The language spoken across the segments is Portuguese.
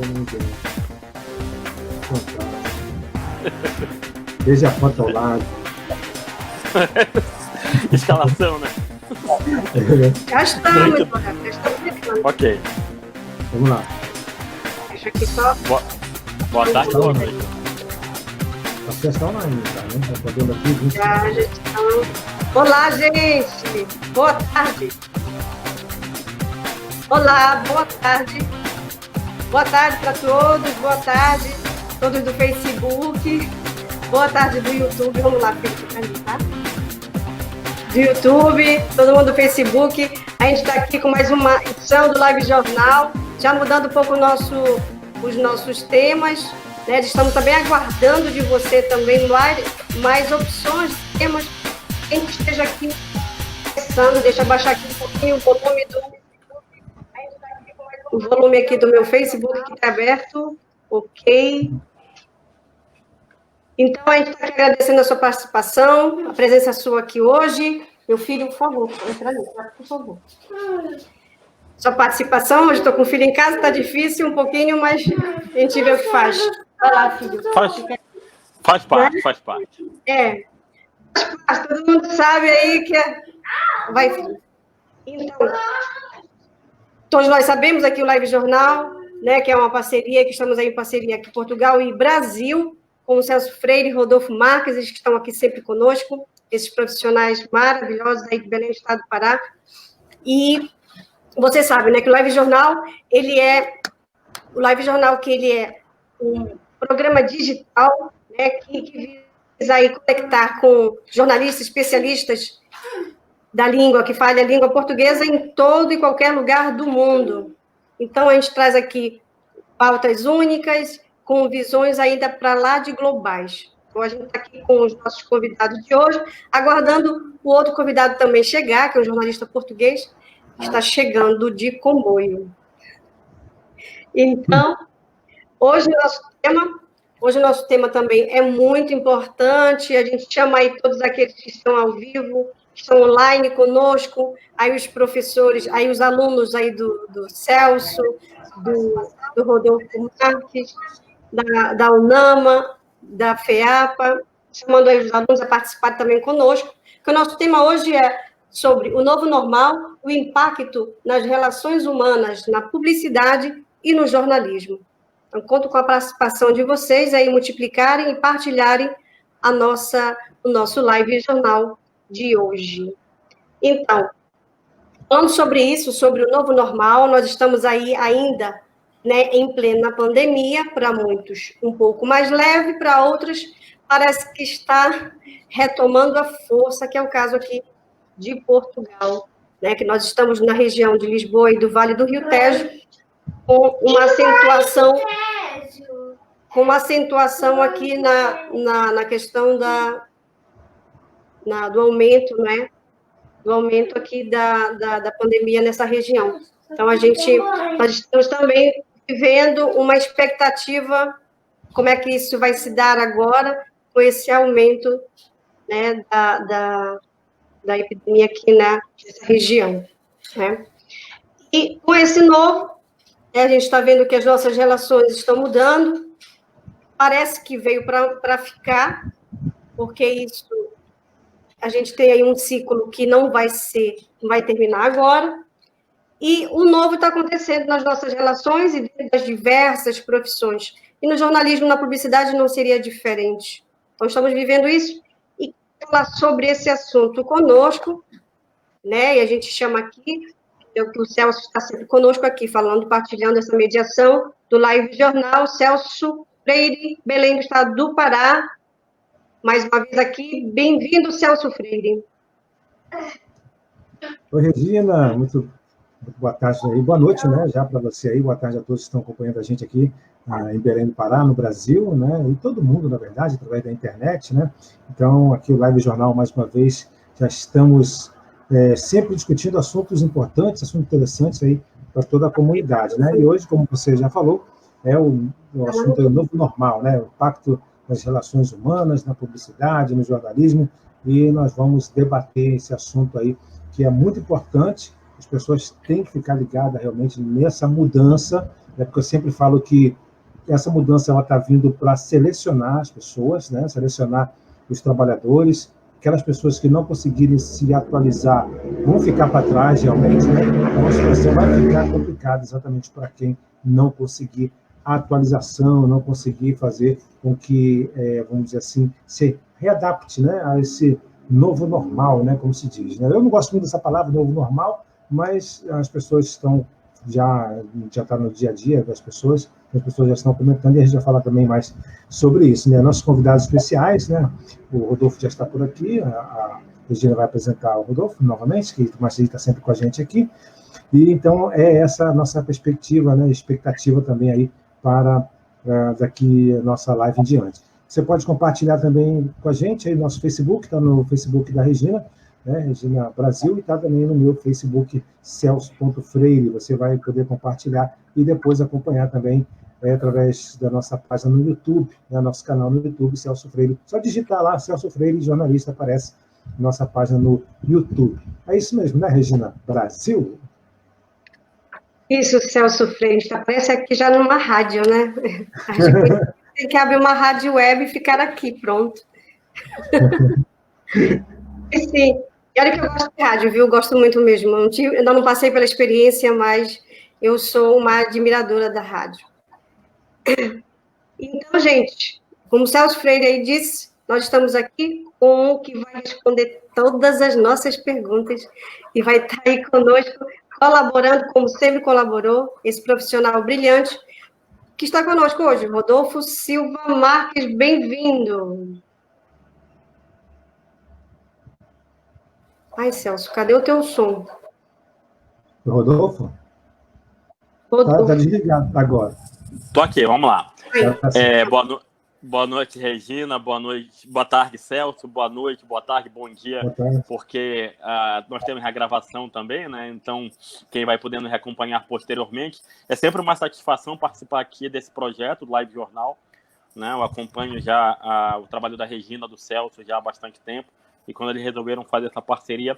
ninguém. Veja a fotolagem. Escalação, né? Já estamos, Ok. Vamos lá. Deixa aqui só. Boa tarde, boa noite. Acho que já está online, tá, né? Já podemos aqui 20. Já estamos. Olá, gente. Boa tarde. Olá, boa tarde. Boa tarde para todos. Boa tarde, todos do Facebook. Boa tarde do YouTube. Vamos lá, Facebook, tá? Do YouTube, todo mundo do Facebook. A gente está aqui com mais uma edição do Live Jornal, já mudando um pouco os nossos temas, né? Estamos também aguardando de você também mais opções, temas. Quem esteja aqui começando, deixa eu baixar aqui um pouquinho o volume o volume aqui do meu Facebook, que está aberto. Ok. Então, a gente está aqui agradecendo a sua participação, a presença sua aqui hoje. Meu filho, por favor, entra ali, por favor. Sua participação, hoje estou com o filho em casa, está difícil um pouquinho, mas a gente vê o que faz. Vai lá, filho. Faz parte, faz parte. Faz parte, todo mundo sabe aí que vai, filho. Então, todos nós sabemos aqui o Live Jornal, né, que é uma parceria, que estamos aí em parceria aqui Portugal e Brasil, com o Celso Freire e Rodolfo Marques, eles que estão aqui sempre conosco, esses profissionais maravilhosos aí de Belém, Estado do Pará. E você sabe, né, que o Live Jornal, ele é um programa digital, né, que visa aí conectar com jornalistas, especialistas da língua, que fala a língua portuguesa em todo e qualquer lugar do mundo. Então, a gente traz aqui pautas únicas, com visões ainda para lá de globais. Então, a gente está aqui com os nossos convidados de hoje, aguardando o outro convidado também chegar, que é um jornalista português, que está chegando de comboio. Então, hoje o nosso tema também é muito importante, a gente chama aí todos aqueles que estão ao vivo, que estão online conosco, aí os professores, aí os alunos aí do Celso, do Rodolfo Marques, da UNAMA, da FEAPA, chamando aí os alunos a participar também conosco, que o nosso tema hoje é sobre o novo normal, o impacto nas relações humanas, na publicidade e no jornalismo. Então, conto com a participação de vocês aí, multiplicarem e partilharem o nosso live jornal de hoje. Então, falando sobre isso, sobre o novo normal, nós estamos aí ainda, né, em plena pandemia, para muitos um pouco mais leve, para outros parece que está retomando a força, que é o caso aqui de Portugal, né, que nós estamos na região de Lisboa e do Vale do Rio Tejo, com uma acentuação aqui na questão do aumento, né, do aumento aqui da pandemia nessa região. Então, nós estamos também vivendo uma expectativa, como é que isso vai se dar agora, com esse aumento, né, da epidemia aqui nessa região. Né? E com esse novo, a gente está vendo que as nossas relações estão mudando, parece que veio para ficar, porque isso, a gente tem aí um ciclo que não vai terminar agora, e o novo está acontecendo nas nossas relações e das diversas profissões. E no jornalismo, na publicidade, não seria diferente. Então, estamos vivendo isso, e falar sobre esse assunto conosco, né? E a gente chama aqui, o Celso está sempre conosco aqui, falando, partilhando essa mediação do Live Jornal, Celso Freire, Belém do Estado do Pará. Mais uma vez aqui, bem-vindo, Celso Freire. Oi, Regina, muito boa tarde aí, boa noite, né, já para você aí, boa tarde a todos que estão acompanhando a gente aqui em Belém do Pará, no Brasil, né, e todo mundo, na verdade, através da internet, né, então aqui o Live Jornal, mais uma vez, já estamos sempre discutindo assuntos importantes, assuntos interessantes aí para toda a comunidade, né, e hoje, como você já falou, o assunto é o novo normal, né, o impacto das relações humanas, na publicidade, no jornalismo, e nós vamos debater esse assunto aí, que é muito importante. As pessoas têm que ficar ligadas realmente nessa mudança, né? Porque eu sempre falo que essa mudança ela está vindo para selecionar as pessoas, né? Selecionar os trabalhadores, aquelas pessoas que não conseguirem se atualizar vão ficar para trás realmente, né? Então a situação vai ficar complicada exatamente para quem não conseguir a atualização, não conseguir fazer com que, vamos dizer assim, se readapte, né, a esse novo normal, né, como se diz. Né? Eu não gosto muito dessa palavra, novo normal, mas as pessoas estão já está no dia a dia das pessoas, as pessoas já estão comentando e a gente vai falar também mais sobre isso. Né? Nossos convidados especiais, né? O Rodolfo já está por aqui, a Regina vai apresentar o Rodolfo novamente, que o Marcelo está sempre com a gente aqui. E então é essa a nossa perspectiva, né, expectativa também aí para daqui a nossa live em diante. Você pode compartilhar também com a gente aí no nosso Facebook, está no Facebook da Regina, né, Regina Brasil, e está também no meu Facebook, Celso.Freire. Você vai poder compartilhar e depois acompanhar também através da nossa página no YouTube, né, nosso canal no YouTube, Celso Freire. Só digitar lá, Celso Freire, jornalista, aparece nossa página no YouTube. É isso mesmo, né, Regina Brasil? Isso, Celso Freire, parece aqui já numa rádio, né? Acho que tem que abrir uma rádio web e ficar aqui, pronto. Sim, e olha que eu gosto de rádio, viu? Gosto muito mesmo. Ainda não passei pela experiência, mas eu sou uma admiradora da rádio. Então, gente, como o Celso Freire aí disse, nós estamos aqui com o que vai responder todas as nossas perguntas e vai estar aí conosco, colaborando, como sempre colaborou, esse profissional brilhante que está conosco hoje, Rodolfo Silva Marques, bem-vindo. Ai, Celso, cadê o teu som? Rodolfo? Está desligado agora. Tô aqui, vamos lá. Boa noite, Regina. Boa tarde, Celso. Boa noite, boa tarde, bom dia. Boa tarde. Porque nós temos regravação também, né? Então, quem vai podendo acompanhar posteriormente. É sempre uma satisfação participar aqui desse projeto, do Live Jornal. Né? Eu acompanho já o trabalho da Regina, do Celso, já há bastante tempo. E quando eles resolveram fazer essa parceria,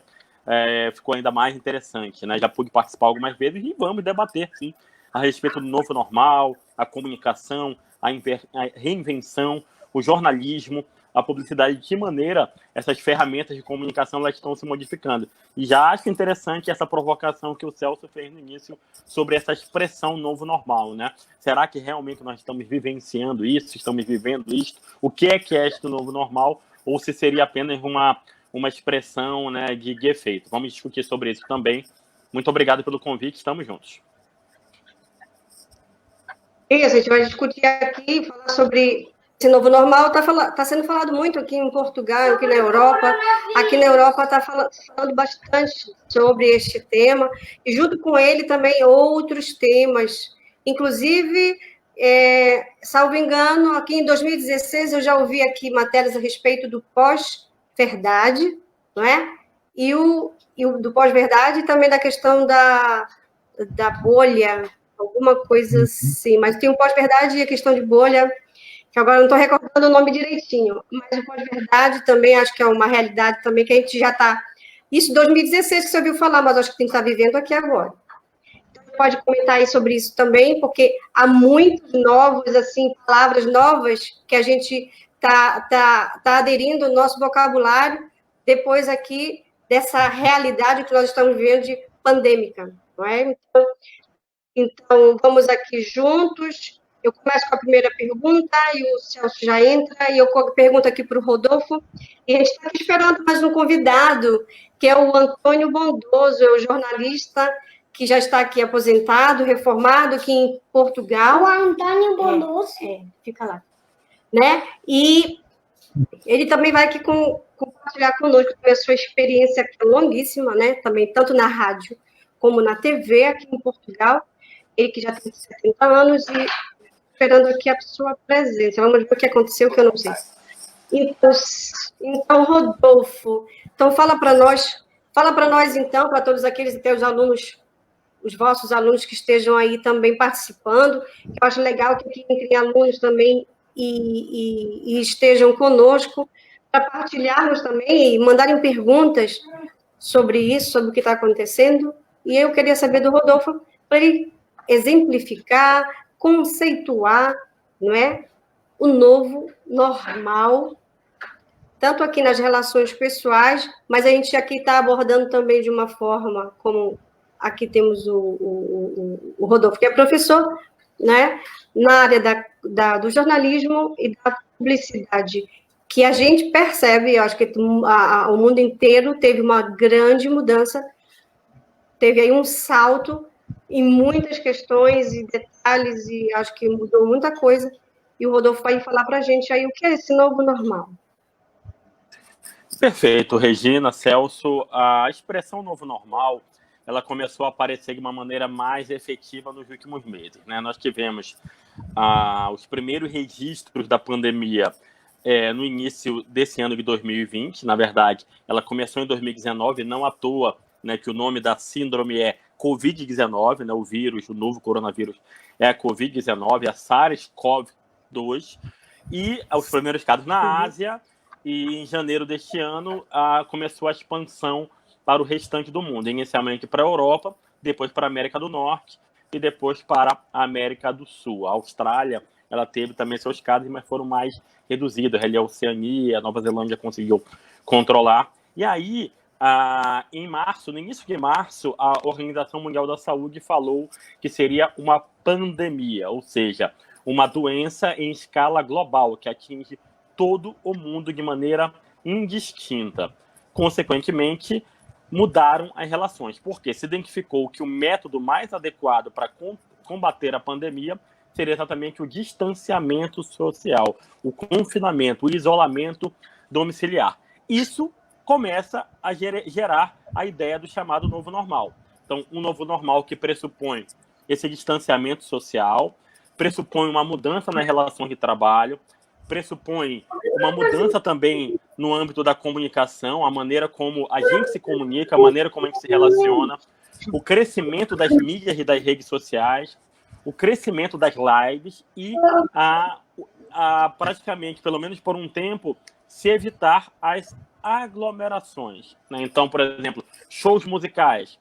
ficou ainda mais interessante. Né? Já pude participar algumas vezes e vamos debater, sim, a respeito do novo normal, a comunicação, a reinvenção, o jornalismo, a publicidade, de que maneira essas ferramentas de comunicação elas estão se modificando. E já acho interessante essa provocação que o Celso fez no início sobre essa expressão novo normal, né? Será que realmente nós estamos vivenciando isso, estamos vivendo isto? O que é este novo normal? Ou se seria apenas uma expressão, né, de efeito? Vamos discutir sobre isso também. Muito obrigado pelo convite, estamos juntos. Isso, a gente vai discutir aqui, falar sobre esse novo normal. Tá sendo falado muito aqui em Portugal, aqui na Europa. Aqui na Europa está falando bastante sobre este tema, e junto com ele também outros temas. Inclusive, salvo engano, aqui em 2016 eu já ouvi aqui matérias a respeito do pós-verdade, não é? E o do pós-verdade também da questão da bolha, alguma coisa assim, mas tem o pós-verdade e a questão de bolha, que agora não estou recordando o nome direitinho, mas o pós-verdade também acho que é uma realidade também que a gente já está... Isso em 2016 que você ouviu falar, mas acho que tem que estar vivendo aqui agora. Então, pode comentar aí sobre isso também, porque há muitos novos, assim, palavras novas que a gente tá aderindo ao nosso vocabulário depois aqui dessa realidade que nós estamos vivendo de pandêmica, não é? Então, vamos aqui juntos. Eu começo com a primeira pergunta e o Celso já entra, e eu pergunto aqui para o Rodolfo. E a gente está aqui esperando mais um convidado, que é o Antônio Bondoso, é o jornalista que já está aqui aposentado, reformado aqui em Portugal. O Antônio Bondoso. Fica lá. Né? E ele também vai aqui compartilhar conosco a sua experiência que é longuíssima, né? Também tanto na rádio como na TV aqui em Portugal. Ele que já tem 70 anos e esperando aqui a sua presença. Vamos ver o que aconteceu, que eu não sei. Então Rodolfo, então fala para nós, então, para todos aqueles, até os alunos, os vossos alunos que estejam aí também participando. Eu acho legal que aqui entrem alunos também e estejam conosco, para partilharmos também e mandarem perguntas sobre isso, sobre o que está acontecendo. E eu queria saber do Rodolfo, para ele exemplificar, conceituar, não é? O novo normal, tanto aqui nas relações pessoais, mas a gente aqui está abordando também de uma forma, como aqui temos o Rodolfo, que é professor, né, na área do jornalismo e da publicidade, que a gente percebe, eu acho que o mundo inteiro teve uma grande mudança, teve aí um salto em muitas questões e detalhes, e acho que mudou muita coisa, e o Rodolfo vai falar para a gente aí o que é esse novo normal. Perfeito, Regina, Celso. A expressão novo normal, ela começou a aparecer de uma maneira mais efetiva nos últimos meses, né? Nós tivemos os primeiros registros da pandemia no início desse ano de 2020. Na verdade, ela começou em 2019, não à toa, né, que o nome da síndrome é Covid-19, né, o vírus, o novo coronavírus é a Covid-19, a SARS-CoV-2, e os primeiros casos na Ásia, e em janeiro deste ano começou a expansão para o restante do mundo, inicialmente para a Europa, depois para a América do Norte e depois para a América do Sul. A Austrália, ela teve também seus casos, mas foram mais reduzidos. Ali a Oceania, a Nova Zelândia conseguiu controlar. E aí, em março, no início de março, a Organização Mundial da Saúde falou que seria uma pandemia, ou seja, uma doença em escala global, que atinge todo o mundo de maneira indistinta. Consequentemente, mudaram as relações, porque se identificou que o método mais adequado para combater a pandemia seria exatamente o distanciamento social, o confinamento, o isolamento domiciliar. Isso começa a gerar a ideia do chamado novo normal. Então, um novo normal que pressupõe esse distanciamento social, pressupõe uma mudança na relação de trabalho, pressupõe uma mudança também no âmbito da comunicação, a maneira como a gente se comunica, a maneira como a gente se relaciona, o crescimento das mídias e das redes sociais, o crescimento das lives e praticamente, pelo menos por um tempo, se evitar as aglomerações, né? Então, por exemplo, shows musicais,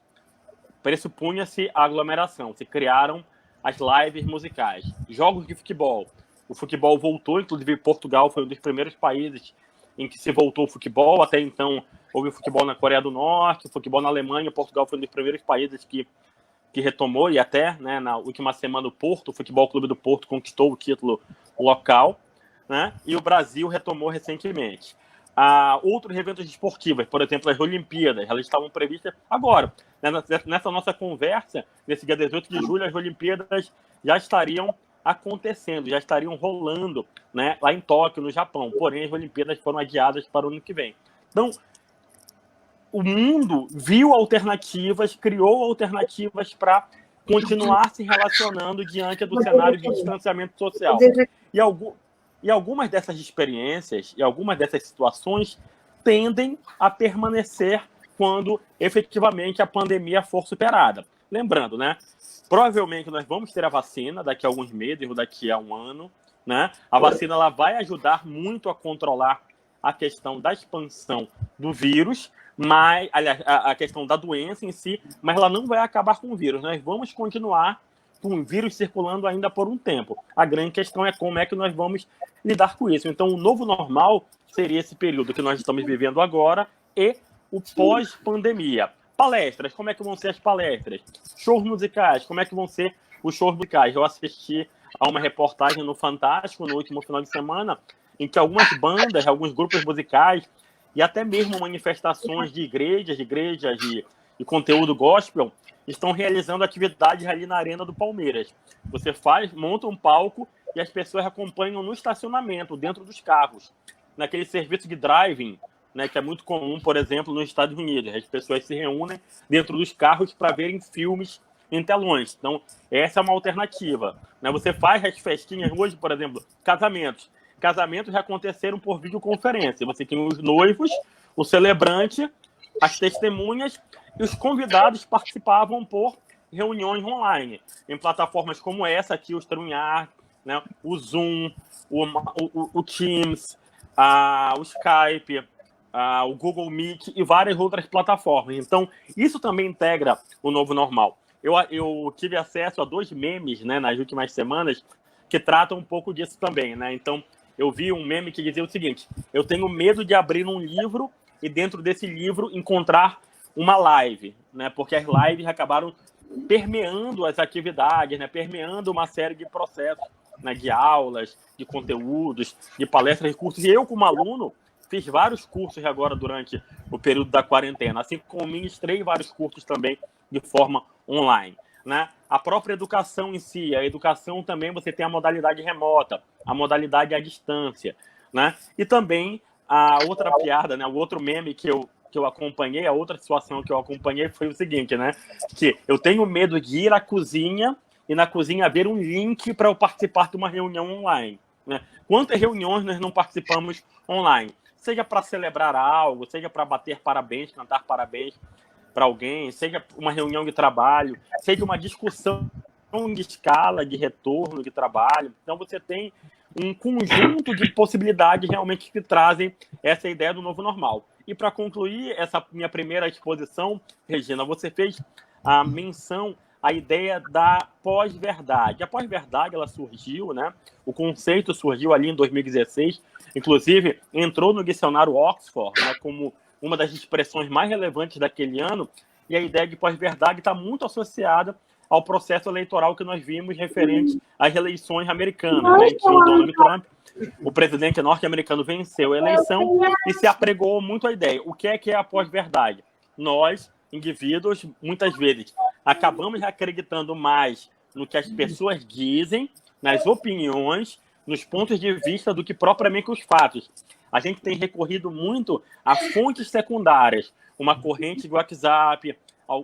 pressupunha-se a aglomeração, se criaram as lives musicais, jogos de futebol. O futebol voltou, inclusive Portugal foi um dos primeiros países em que se voltou o futebol. Até então, houve futebol na Coreia do Norte, futebol na Alemanha. Portugal foi um dos primeiros países que retomou, e até, né, na última semana o Futebol Clube do Porto conquistou o título local, né, e o Brasil retomou recentemente. Outros eventos esportivos, por exemplo, as Olimpíadas, elas estavam previstas agora. Né, nessa nossa conversa, nesse dia 18 de julho, as Olimpíadas já estariam acontecendo, já estariam rolando, né, lá em Tóquio, no Japão. Porém, as Olimpíadas foram adiadas para o ano que vem. Então, o mundo viu alternativas, criou alternativas para continuar se relacionando diante do cenário de distanciamento social. E algumas dessas experiências e algumas dessas situações tendem a permanecer quando efetivamente a pandemia for superada. Lembrando, né? Provavelmente nós vamos ter a vacina daqui a alguns meses ou daqui a um ano, né? A vacina ela vai ajudar muito a controlar a questão da expansão do vírus, mas a questão da doença em si, mas ela não vai acabar com o vírus. Nós vamos continuar com o vírus circulando ainda por um tempo. A grande questão é como é que nós vamos lidar com isso. Então, o novo normal seria esse período que nós estamos vivendo agora e o pós-pandemia. Palestras, como é que vão ser as palestras? Shows musicais, como é que vão ser os shows musicais? Eu assisti a uma reportagem no Fantástico no último final de semana, em que algumas bandas, alguns grupos musicais e até mesmo manifestações de igrejas e conteúdo gospel estão realizando atividades ali na Arena do Palmeiras. Você monta um palco e as pessoas acompanham no estacionamento, dentro dos carros, naquele serviço de driving, né, que é muito comum, por exemplo, nos Estados Unidos. As pessoas se reúnem dentro dos carros para verem filmes em telões. Então, essa é uma alternativa. Né? Você faz as festinhas hoje, por exemplo, casamentos. Casamentos já aconteceram por videoconferência. Você tem os noivos, o celebrante, as testemunhas e os convidados participavam por reuniões online, em plataformas como essa aqui, o StreamYard, né, o Zoom, o Teams, o Skype, o Google Meet e várias outras plataformas. Então, isso também integra o novo normal. eu tive acesso a 2 memes, né, nas últimas semanas que tratam um pouco disso também, né? Então, eu vi um meme que dizia o seguinte: eu tenho medo de abrir um livro e dentro desse livro encontrar uma live, né? Porque as lives acabaram permeando as atividades, né? Permeando uma série de processos, né? De aulas, de conteúdos, de palestras, de cursos. E eu, como aluno, fiz vários cursos agora durante o período da quarentena, assim como ministrei vários cursos também de forma online, né? A própria educação em si, a educação também você tem a modalidade remota, a modalidade à distância, né? E também a outra piada, né? O outro meme que eu acompanhei, a outra situação que eu acompanhei foi o seguinte, né? Que eu tenho medo de ir à cozinha e na cozinha ver um link para eu participar de uma reunião online, né? Quantas reuniões nós não participamos online? Seja para celebrar algo, seja para bater parabéns, cantar parabéns para alguém, seja uma reunião de trabalho, seja uma discussão de escala, de retorno de trabalho. Então, você tem um conjunto de possibilidades realmente que trazem essa ideia do novo normal. E para concluir essa minha primeira exposição, Regina, você fez a menção à ideia da pós-verdade. A pós-verdade, ela surgiu, né? O conceito surgiu ali em 2016, inclusive entrou no dicionário Oxford, né, como uma das expressões mais relevantes daquele ano, e a ideia de pós-verdade está muito associada ao processo eleitoral que nós vimos referente às eleições americanas, né, em que o Donald Trump, o presidente norte-americano, venceu a eleição e se apregou muito a ideia. O que é a pós-verdade? Nós, indivíduos, muitas vezes, acabamos acreditando mais no que as pessoas dizem, nas opiniões, nos pontos de vista, do que propriamente os fatos. A gente tem recorrido muito a fontes secundárias, uma corrente de WhatsApp,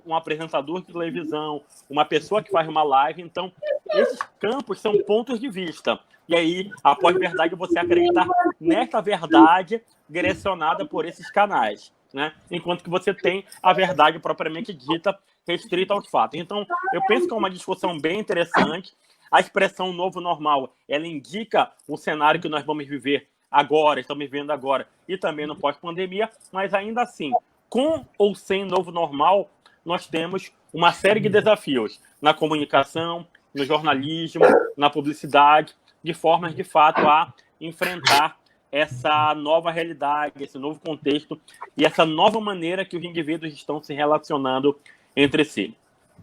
um apresentador de televisão, uma pessoa que faz uma live. Então, esses campos são pontos de vista. E aí, a pós-verdade é você acreditar nessa verdade direcionada por esses canais, né? Enquanto que você tem a verdade propriamente dita, restrita aos fatos. Então, eu penso que é uma discussão bem interessante. A expressão novo normal, ela indica o cenário que nós vamos viver agora, estamos vivendo agora, e também no pós-pandemia, mas ainda assim, com ou sem novo normal, nós temos uma série de desafios na comunicação, no jornalismo, na publicidade, de formas, de fato, a enfrentar essa nova realidade, esse novo contexto e essa nova maneira que os indivíduos estão se relacionando entre si.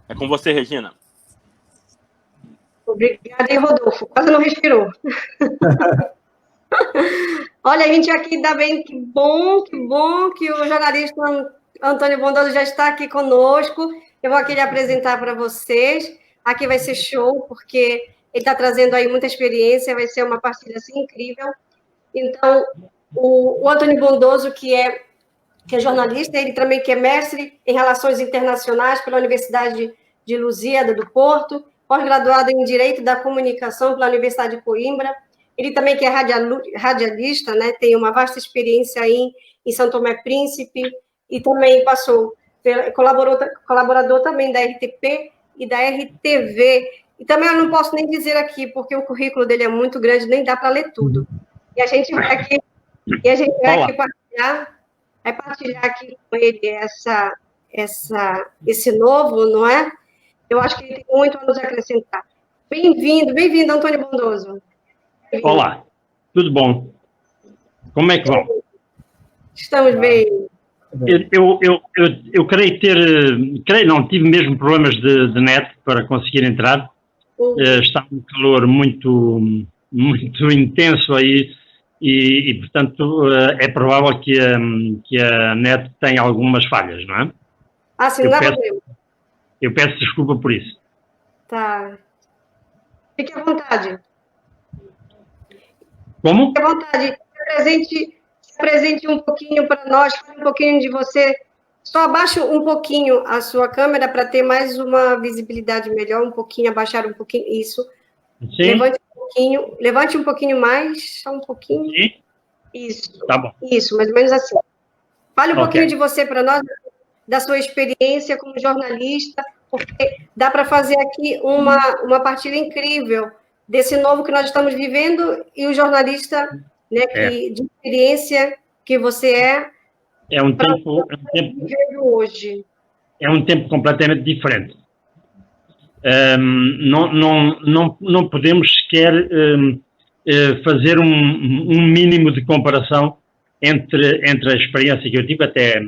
É com você, Regina. Obrigada, hein, Rodolfo. Quase não respirou. Olha, a gente aqui dá bem, que bom que o jornalista Antônio Bondoso já está aqui conosco. Eu vou aqui lhe apresentar para vocês. Aqui vai ser show, porque ele está trazendo aí muita experiência, vai ser uma partilha assim incrível. Então, o Antônio Bondoso, que é jornalista, ele também que é mestre em Relações Internacionais pela Universidade de Lusíada do Porto, pós-graduado em Direito da Comunicação pela Universidade de Coimbra. Ele também que é radialista, né, tem uma vasta experiência aí em São Tomé e Príncipe, e também colaborador também da RTP e da RTV. E também eu não posso nem dizer aqui, porque o currículo dele é muito grande, nem dá para ler tudo. E a gente vai aqui, partilhar aqui com ele esse novo, não é? Eu acho que ele tem muito a nos acrescentar. Bem-vindo, Antônio Bondoso. Olá, tudo bom? Como é que vão? Estamos bem. Eu tive mesmo problemas de net para conseguir entrar. Está um calor muito intenso aí e portanto, é provável que a net tenha algumas falhas, não é? Ah, sim, eu peço desculpa por isso. Tá. Fique à vontade. Como? Fique à vontade. Se apresente um pouquinho para nós, fale um pouquinho de você. Só abaixe um pouquinho a sua câmera para ter mais uma visibilidade melhor, abaixar um pouquinho, isso. Sim. Levante um pouquinho mais, só um pouquinho. Sim. Isso. Tá bom. Isso, mais ou menos assim. Fale um pouquinho de você para nós, da sua experiência como jornalista, porque dá para fazer aqui uma partilha incrível desse novo que nós estamos vivendo e o jornalista, né, de experiência que você é. É um tempo hoje. É um tempo completamente diferente. Não podemos sequer fazer um mínimo de comparação entre a experiência que eu tive até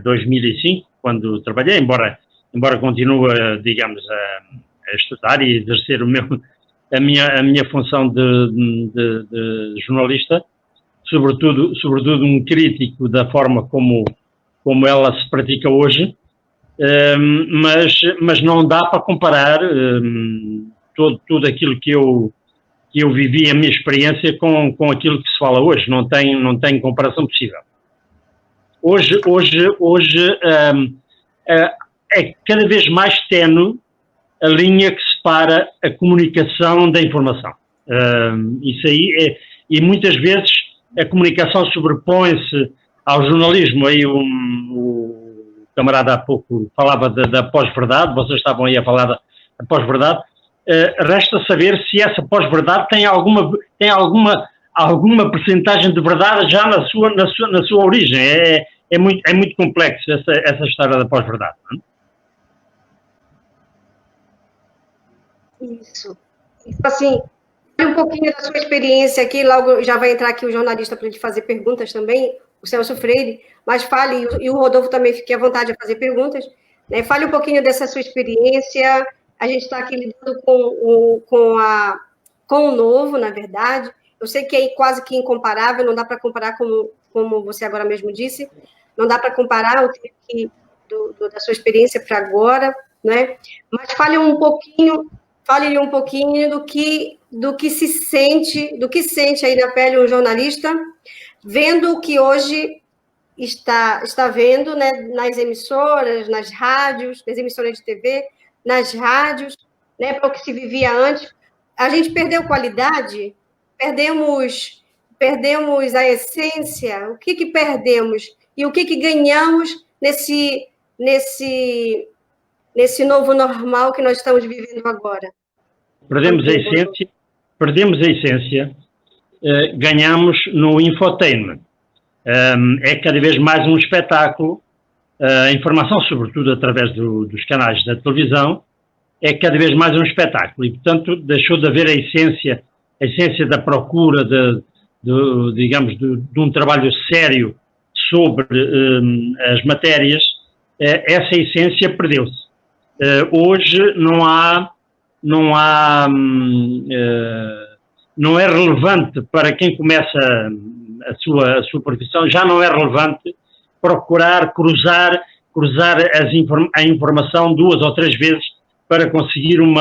2005, quando trabalhei, embora continue, digamos, a estudar e exercer a minha função de jornalista, sobretudo um crítico da forma como ela se pratica hoje, mas não dá para comparar tudo aquilo que eu vivi, a minha experiência, com aquilo que se fala hoje. Não tem comparação possível. Hoje é cada vez mais ténue a linha que separa a comunicação da informação. Isso aí e muitas vezes a comunicação sobrepõe-se ao jornalismo. Aí o camarada há pouco falava da pós-verdade, vocês estavam aí a falar da pós-verdade. Resta saber se essa pós-verdade tem alguma percentagem de verdade já na sua origem. É muito complexo essa história da pós-verdade, não é? Isso. Assim, um pouquinho da sua experiência aqui, logo já vai entrar aqui o jornalista para ele fazer perguntas também, o Celso Freire, mas fale, e o Rodolfo também fique à vontade de fazer perguntas, né? Fale um pouquinho dessa sua experiência. A gente está aqui lidando com o novo, na verdade. Eu sei que é quase que incomparável, não dá para comparar, como você agora mesmo disse, não dá para comparar o tempo da sua experiência para agora, né? Mas fale um pouquinho do que sente aí na pele um jornalista, vendo o que hoje está vendo, né, nas emissoras, nas rádios, nas emissoras de TV, nas rádios, né, para o que se vivia antes. A gente perdeu qualidade, perdemos a essência. O que perdemos e o que ganhamos nesse novo normal que nós estamos vivendo agora? Perdemos a essência, ganhamos no infotainment. É cada vez mais um espetáculo. A informação, sobretudo através dos canais da televisão, é cada vez mais um espetáculo. E, portanto, deixou de haver a essência da procura digamos, de um trabalho sério sobre as matérias. Essa essência perdeu-se. Hoje não é relevante para quem começa a sua profissão, já não é relevante procurar cruzar a informação 2 ou 3 vezes para conseguir um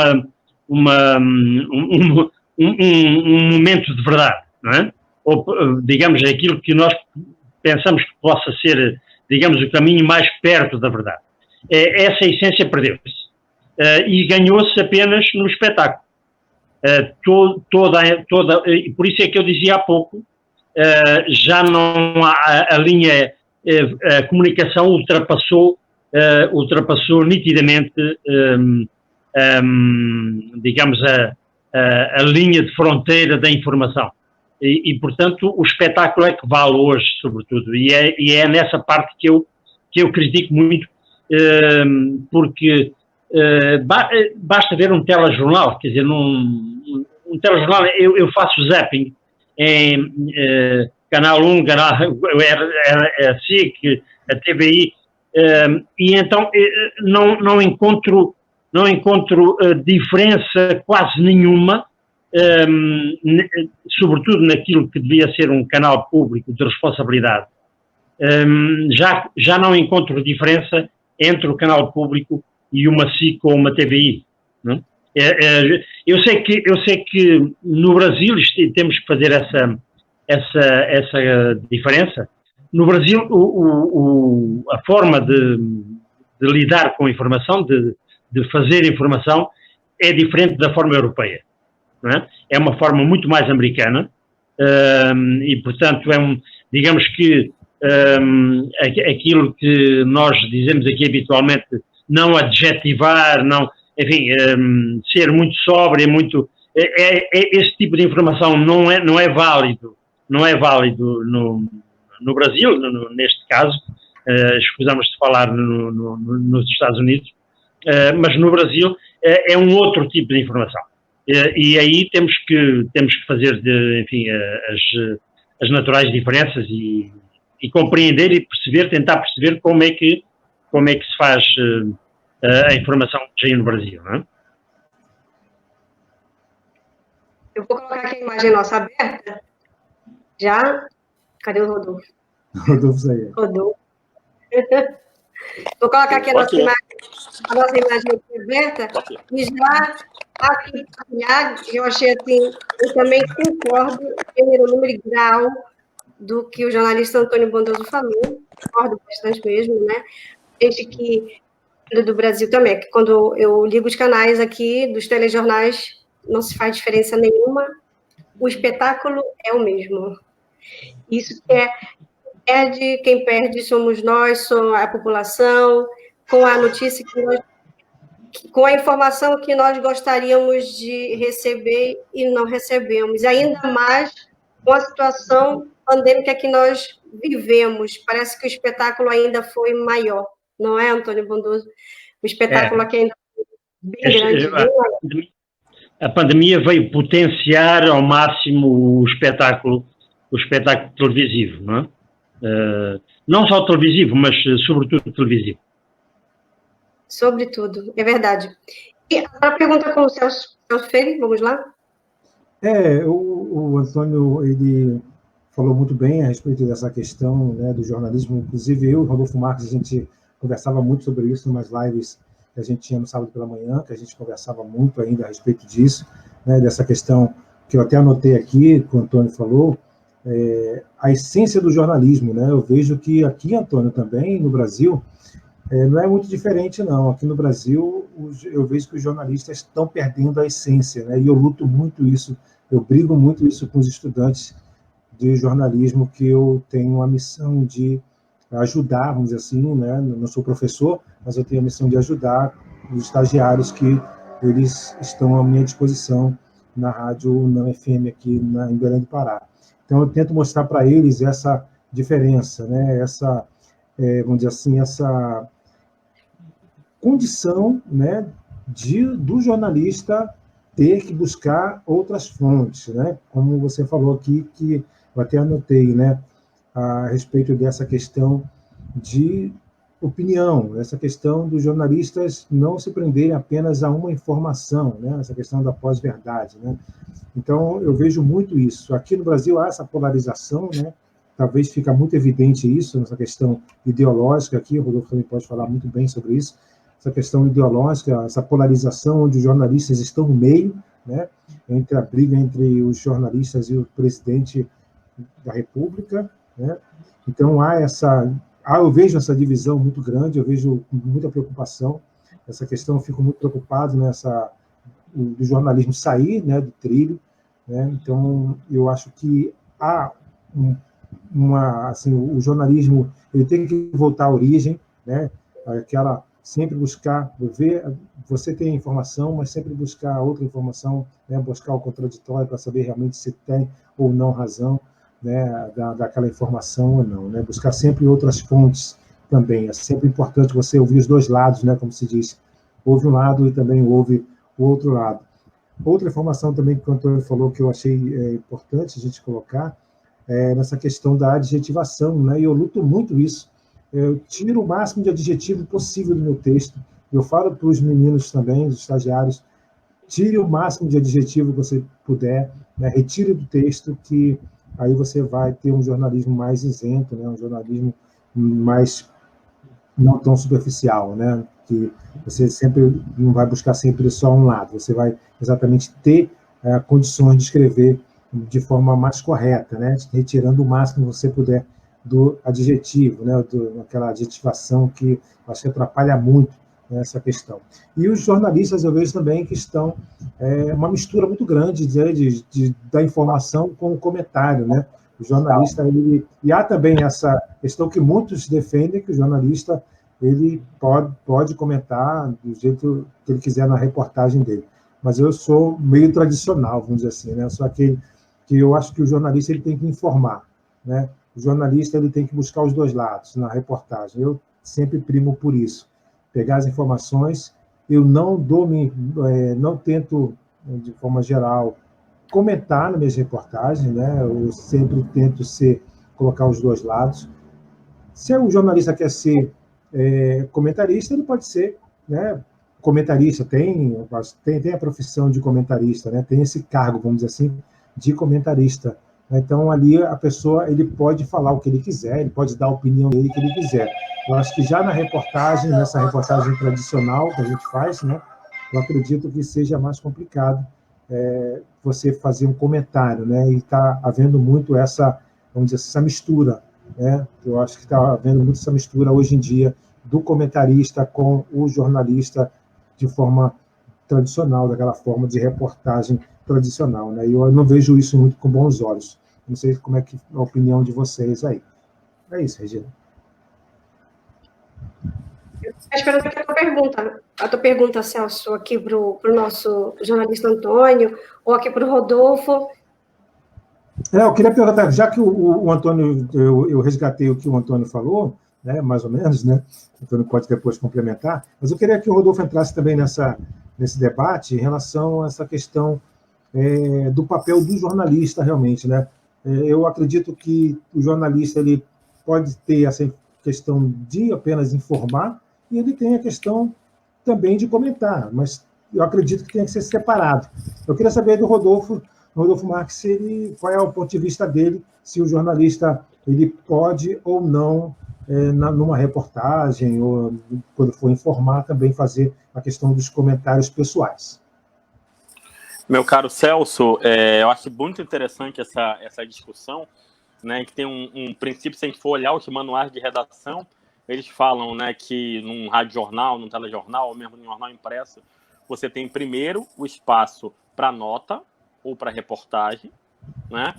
momento de verdade, não é? Ou, digamos, aquilo que nós pensamos que possa ser, digamos, o caminho mais perto da verdade. Essa essência perdeu-se. E ganhou-se apenas no espetáculo. E por isso é que eu dizia há pouco, já não há a linha, a comunicação ultrapassou nitidamente, digamos, a linha de fronteira da informação. E, portanto, o espetáculo é que vale hoje, sobretudo. E é nessa parte que eu critico muito, porque basta ver um telejornal, quer dizer, um telejornal, eu faço zapping em Canal 1, a SIC, a TVI, e então não encontro diferença quase nenhuma, sobretudo naquilo que devia ser um canal público de responsabilidade. Já não encontro diferença entre o canal público e uma SIC ou uma TVI, não? Eu sei que no Brasil temos que fazer essa diferença. No Brasil, a forma de lidar com a informação, de fazer informação, é diferente da forma europeia, não é? É uma forma muito mais americana, e, portanto, digamos que aquilo que nós dizemos aqui habitualmente, não adjetivar, enfim, ser muito sóbrio, esse tipo de informação não é válido no Brasil, neste caso, escusamos de falar nos Estados Unidos, mas no Brasil é um outro tipo de informação. E aí temos que fazer, enfim, as naturais diferenças e compreender e perceber, tentar perceber como é que se faz a informação aí no Brasil, não é? Eu vou colocar aqui a imagem nossa aberta. Já? Cadê o Rodolfo? Rodolfo aí. Rodolfo. Vou colocar aqui a nossa imagem aqui aberta. E já aqui, eu achei assim, eu também concordo, pelo número e grau do que o jornalista Antônio Bondoso falou, concordo bastante mesmo, né? Gente que do Brasil também, que quando eu ligo os canais aqui dos telejornais, não se faz diferença nenhuma, o espetáculo é o mesmo. Isso que quem perde somos nós, a população, com a notícia com a informação que nós gostaríamos de receber e não recebemos, e ainda mais com a situação pandêmica que nós vivemos. Parece que o espetáculo ainda foi maior, não é, Antônio Bondoso? O espetáculo aqui ainda foi bem grande, bem maior. A pandemia veio potenciar ao máximo o espetáculo televisivo, não é? Não só televisivo, mas sobretudo televisivo. Sobretudo, é verdade. E a pergunta com o Celso Freire, vamos lá? O Antônio, ele falou muito bem a respeito dessa questão, né, do jornalismo. Inclusive, eu e o Rodolfo Marques, a gente conversava muito sobre isso em umas lives que a gente tinha no sábado pela manhã, que a gente conversava muito ainda a respeito disso, né, dessa questão que eu até anotei aqui, que o Antônio falou, a essência do jornalismo, né? Eu vejo que aqui, Antônio, também, no Brasil, não é muito diferente, não. Aqui no Brasil, eu vejo que os jornalistas estão perdendo a essência, né? E eu luto muito isso, eu brigo muito isso com os estudantes de jornalismo, que eu tenho a missão de ajudar, vamos dizer assim, né? Não sou professor, mas eu tenho a missão de ajudar os estagiários que eles estão à minha disposição na Rádio UNAM FM aqui em Belém do Pará. Então, eu tento mostrar para eles essa diferença, né? Essa, vamos dizer assim, essa condição, né, do jornalista ter que buscar outras fontes, né? Como você falou aqui, que eu até anotei, né, a respeito dessa questão de opinião, essa questão dos jornalistas não se prenderem apenas a uma informação, né? Essa questão da pós-verdade, né? Então, eu vejo muito isso. Aqui no Brasil há essa polarização, né? Talvez fica muito evidente isso, nessa questão ideológica aqui, o Rodolfo também pode falar muito bem sobre isso, essa questão ideológica, essa polarização onde os jornalistas estão no meio, né? Entre a briga entre os jornalistas e o presidente da República, né? Então, eu vejo essa divisão muito grande, eu vejo com muita preocupação essa questão, eu fico muito preocupado do jornalismo sair, né, do trilho, né? Então, eu acho que há o jornalismo ele tem que voltar à origem, né? Aquela sempre buscar você tem informação, mas sempre buscar outra informação, né? Buscar o contraditório para saber realmente se tem ou não razão, né, daquela informação ou não, né? Buscar sempre outras fontes também. É sempre importante você ouvir os dois lados, né? Como se diz, ouve um lado e também ouve o outro lado. Outra informação também que o Antônio falou que eu achei importante a gente colocar nessa questão da adjetivação, né? E eu luto muito isso. Eu tiro o máximo de adjetivo possível do meu texto. Eu falo para os meninos também, os estagiários, tire o máximo de adjetivo que você puder, né? Retire do texto, que aí você vai ter um jornalismo mais isento, né? Um jornalismo mais não tão superficial, né? Que você sempre não vai buscar sempre só um lado, você vai exatamente ter condições de escrever de forma mais correta, né? Retirando o máximo que você puder do adjetivo, né? Aquela adjetivação que acho que atrapalha muito, né, essa questão. E os jornalistas, eu vejo também que estão uma mistura muito grande da informação com o comentário, né? O jornalista, e há também essa questão que muitos defendem, que o jornalista ele pode comentar do jeito que ele quiser na reportagem dele. Mas eu sou meio tradicional, vamos dizer assim, né? Só que eu acho que o jornalista ele tem que informar, né? O jornalista ele tem que buscar os dois lados na reportagem. Eu sempre primo por isso. Pegar as informações eu não tento, de forma geral, comentar nas minhas reportagens, né? Eu sempre tento colocar os dois lados. Se o jornalista quer ser comentarista, ele pode ser, né? Comentarista, tem a profissão de comentarista, né? Tem esse cargo, vamos dizer assim, de comentarista. Então, ali, a pessoa ele pode falar o que ele quiser, ele pode dar a opinião dele que ele quiser. Eu acho que já nessa reportagem tradicional que a gente faz, né? Eu acredito que seja mais complicado você fazer um comentário, né? E está havendo muito vamos dizer, essa mistura, né? Eu acho que está havendo muito essa mistura hoje em dia do comentarista com o jornalista de forma tradicional, daquela forma de reportagem tradicional, né? E eu não vejo isso muito com bons olhos. Não sei como é a opinião de vocês aí. É isso, Regina. Esperando a tua pergunta, Celso, aqui para o nosso jornalista Antônio, ou aqui para o Rodolfo. Eu queria perguntar, já que o Antônio, eu resgatei o que o Antônio falou, né, mais ou menos, né? O Antônio pode depois complementar, mas eu queria que o Rodolfo entrasse também nesse debate em relação a essa questão do papel do jornalista, realmente, né? Eu acredito que o jornalista ele pode ter essa questão de apenas informar e ele tem a questão também de comentar, mas eu acredito que tem que ser separado. Eu queria saber do Rodolfo Marques, qual é o ponto de vista dele, se o jornalista ele pode ou não, numa reportagem, ou quando for informar, também fazer a questão dos comentários pessoais. Meu caro Celso, eu acho muito interessante essa discussão, né, que tem um princípio, se a gente for olhar os manuais de redação, eles falam, né, que num rádio-jornal, num telejornal, ou mesmo num jornal impresso, você tem primeiro o espaço para nota ou para reportagem, né?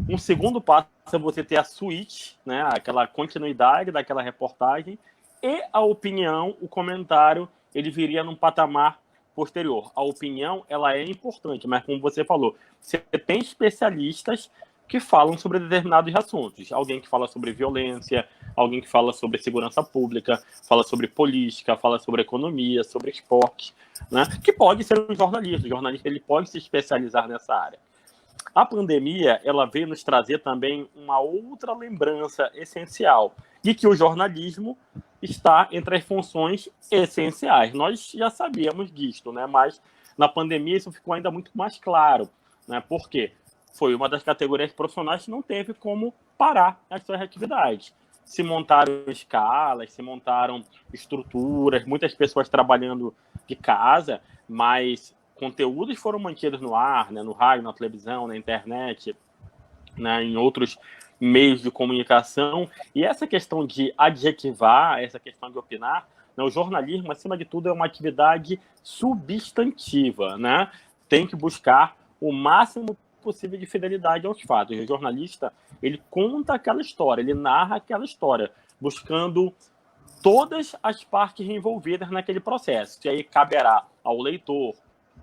Um segundo passo é você ter a suíte, né, aquela continuidade daquela reportagem, e a opinião, o comentário, ele viria num patamar posterior. A opinião, ela é importante, mas como você falou, você tem especialistas que falam sobre determinados assuntos. Alguém que fala sobre violência, alguém que fala sobre segurança pública, fala sobre política, fala sobre economia, sobre esporte, né? Que pode ser um jornalista. O jornalista ele pode se especializar nessa área. A pandemia ela veio nos trazer também uma outra lembrança essencial de que o jornalismo está entre as funções essenciais. Nós já sabíamos disso, né? Mas na pandemia isso ficou ainda muito mais claro, né? Por quê? Foi uma das categorias profissionais que não teve como parar as suas atividades. Se montaram escalas, se montaram estruturas, muitas pessoas trabalhando de casa, mas conteúdos foram mantidos no ar, né, no rádio, na televisão, na internet, né, em outros meios de comunicação. E essa questão de adjetivar, essa questão de opinar, né, o jornalismo, acima de tudo, é uma atividade substantiva, né? Tem que buscar o máximo possível de fidelidade aos fatos. O jornalista, ele conta aquela história, ele narra aquela história, buscando todas as partes envolvidas naquele processo. E aí caberá ao leitor,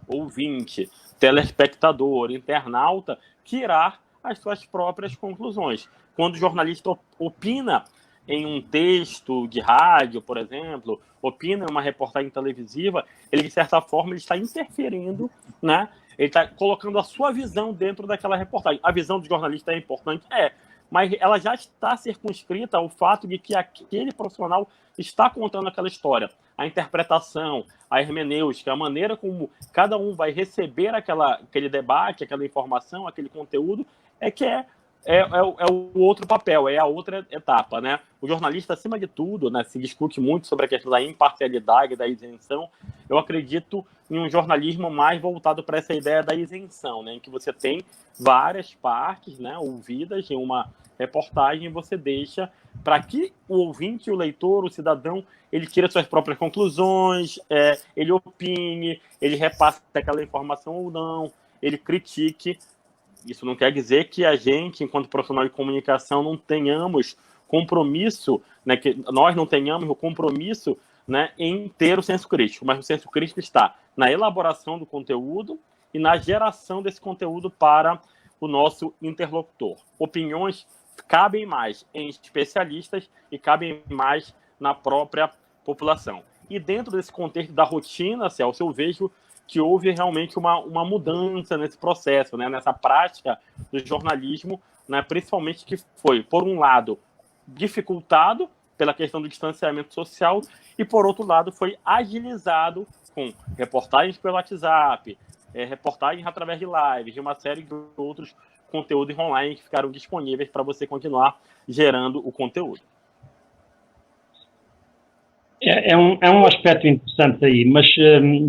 ouvinte, telespectador, internauta, tirar as suas próprias conclusões. Quando o jornalista opina em um texto de rádio, por exemplo, opina em uma reportagem televisiva, ele, de certa forma, ele está interferindo, né? Ele está colocando a sua visão dentro daquela reportagem. A visão do jornalista é importante? É, mas ela já está circunscrita ao fato de que aquele profissional está contando aquela história. A interpretação, a hermenêutica, a maneira como cada um vai receber aquele debate, aquela informação, aquele conteúdo, é o outro papel, é a outra etapa, né? O jornalista, acima de tudo, né, se discute muito sobre a questão da imparcialidade, da isenção. Eu acredito em um jornalismo mais voltado para essa ideia da isenção, né, em que você tem várias partes, né, ouvidas em uma reportagem e você deixa para que o ouvinte, o leitor, o cidadão, ele tire suas próprias conclusões, ele opine, ele repasse aquela informação ou não, ele critique. Isso não quer dizer que a gente, enquanto profissional de comunicação, não tenhamos compromisso, né, que nós não tenhamos o compromisso, né, em ter o senso crítico, mas o senso crítico está na elaboração do conteúdo e na geração desse conteúdo para o nosso interlocutor. Opiniões cabem mais em especialistas e cabem mais na própria população. E dentro desse contexto da rotina, Celso, eu vejo que houve realmente uma mudança nesse processo, né, nessa prática do jornalismo, né, principalmente que foi, por um lado, dificultado pela questão do distanciamento social e, por outro lado, foi agilizado com reportagens pelo WhatsApp, reportagens através de lives, de uma série de outros conteúdos online que ficaram disponíveis para você continuar gerando o conteúdo. É um aspecto interessante aí, mas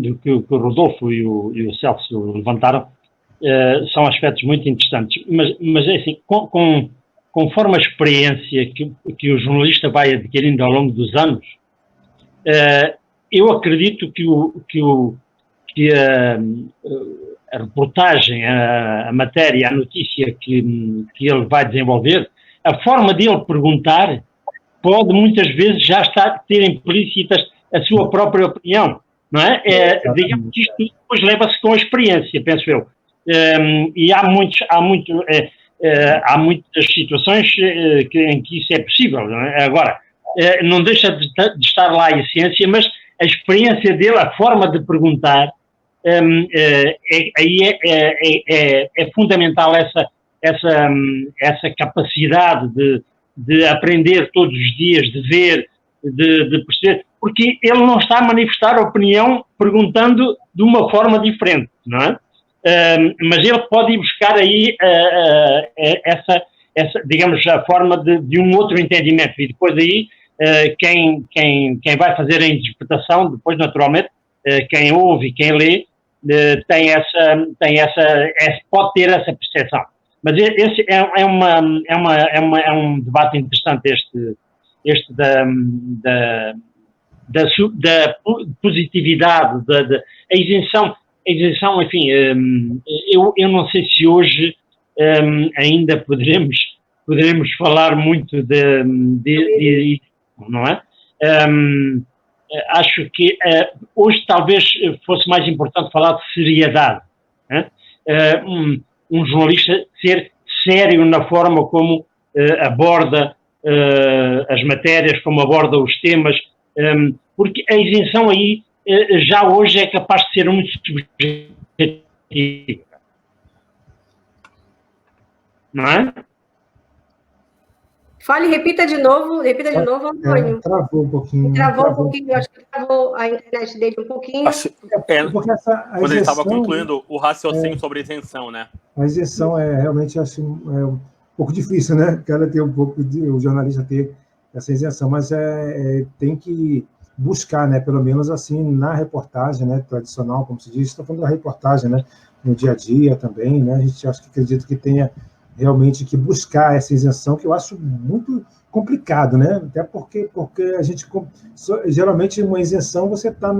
do que o Rodolfo e o Celso levantaram, são aspectos muito interessantes, mas é assim, conforme a experiência que o jornalista vai adquirindo ao longo dos anos, eu acredito que a reportagem, a matéria, a notícia que ele vai desenvolver, a forma de ele perguntar pode muitas vezes já ter implícitas a sua própria opinião, não é? Digamos que isto depois leva-se com a experiência, penso eu. E há muitas situações em que isso é possível, não é? Agora, não deixa de estar lá a essência, mas a experiência dele, a forma de perguntar, aí é fundamental essa capacidade de aprender todos os dias, de ver, de perceber, porque ele não está a manifestar a opinião perguntando de uma forma diferente, não é? Mas ele pode ir buscar aí essa, digamos, a forma de um outro entendimento, e depois aí quem vai fazer a interpretação, depois naturalmente, quem ouve e quem lê, pode ter essa percepção. Mas esse é um debate interessante, este da positividade, a isenção, enfim, eu não sei se hoje ainda poderemos falar muito de não é? Acho que hoje talvez fosse mais importante falar de seriedade, né? Um jornalista ser sério na forma como aborda as matérias, como aborda os temas, porque a isenção aí já hoje é capaz de ser muito subjetiva, não é? Fale, repita de novo, Antônio. Travou um pouquinho. Eu acho que travou a internet dele um pouquinho. Porque quando ele estava concluindo o raciocínio sobre isenção, né? A isenção realmente acho um pouco difícil, né? O cara ter o jornalista ter essa isenção, mas tem que buscar, né? Pelo menos assim na reportagem, né? Tradicional, como se diz, está falando da reportagem, né? No dia a dia também, né? A gente acredita que tenha realmente que buscar essa isenção, que eu acho muito complicado, né? Até porque a gente, geralmente, uma isenção, você está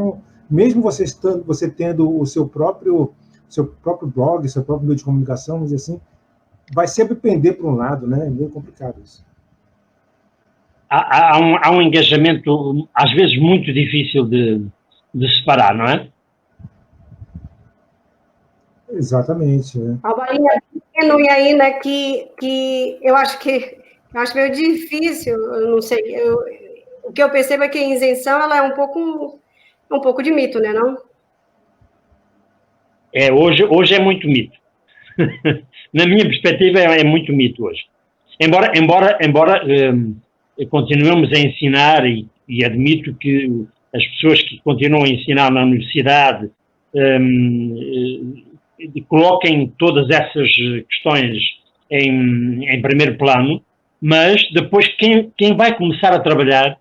mesmo você tendo o seu próprio blog, seu próprio meio de comunicação, vamos dizer assim, vai sempre pender para um lado, né? É meio complicado isso. Há um engajamento, às vezes, muito difícil de separar, não é? Exatamente. A balinha e aí, né, que eu acho meio difícil, eu não sei, o que eu percebo é que a isenção, ela é um pouco de mito, né, não? Hoje é muito mito. Na minha perspectiva, é muito mito hoje. Embora continuemos a ensinar, e admito que as pessoas que continuam a ensinar na universidade coloquem todas essas questões em primeiro plano, mas depois quem vai começar a trabalhar,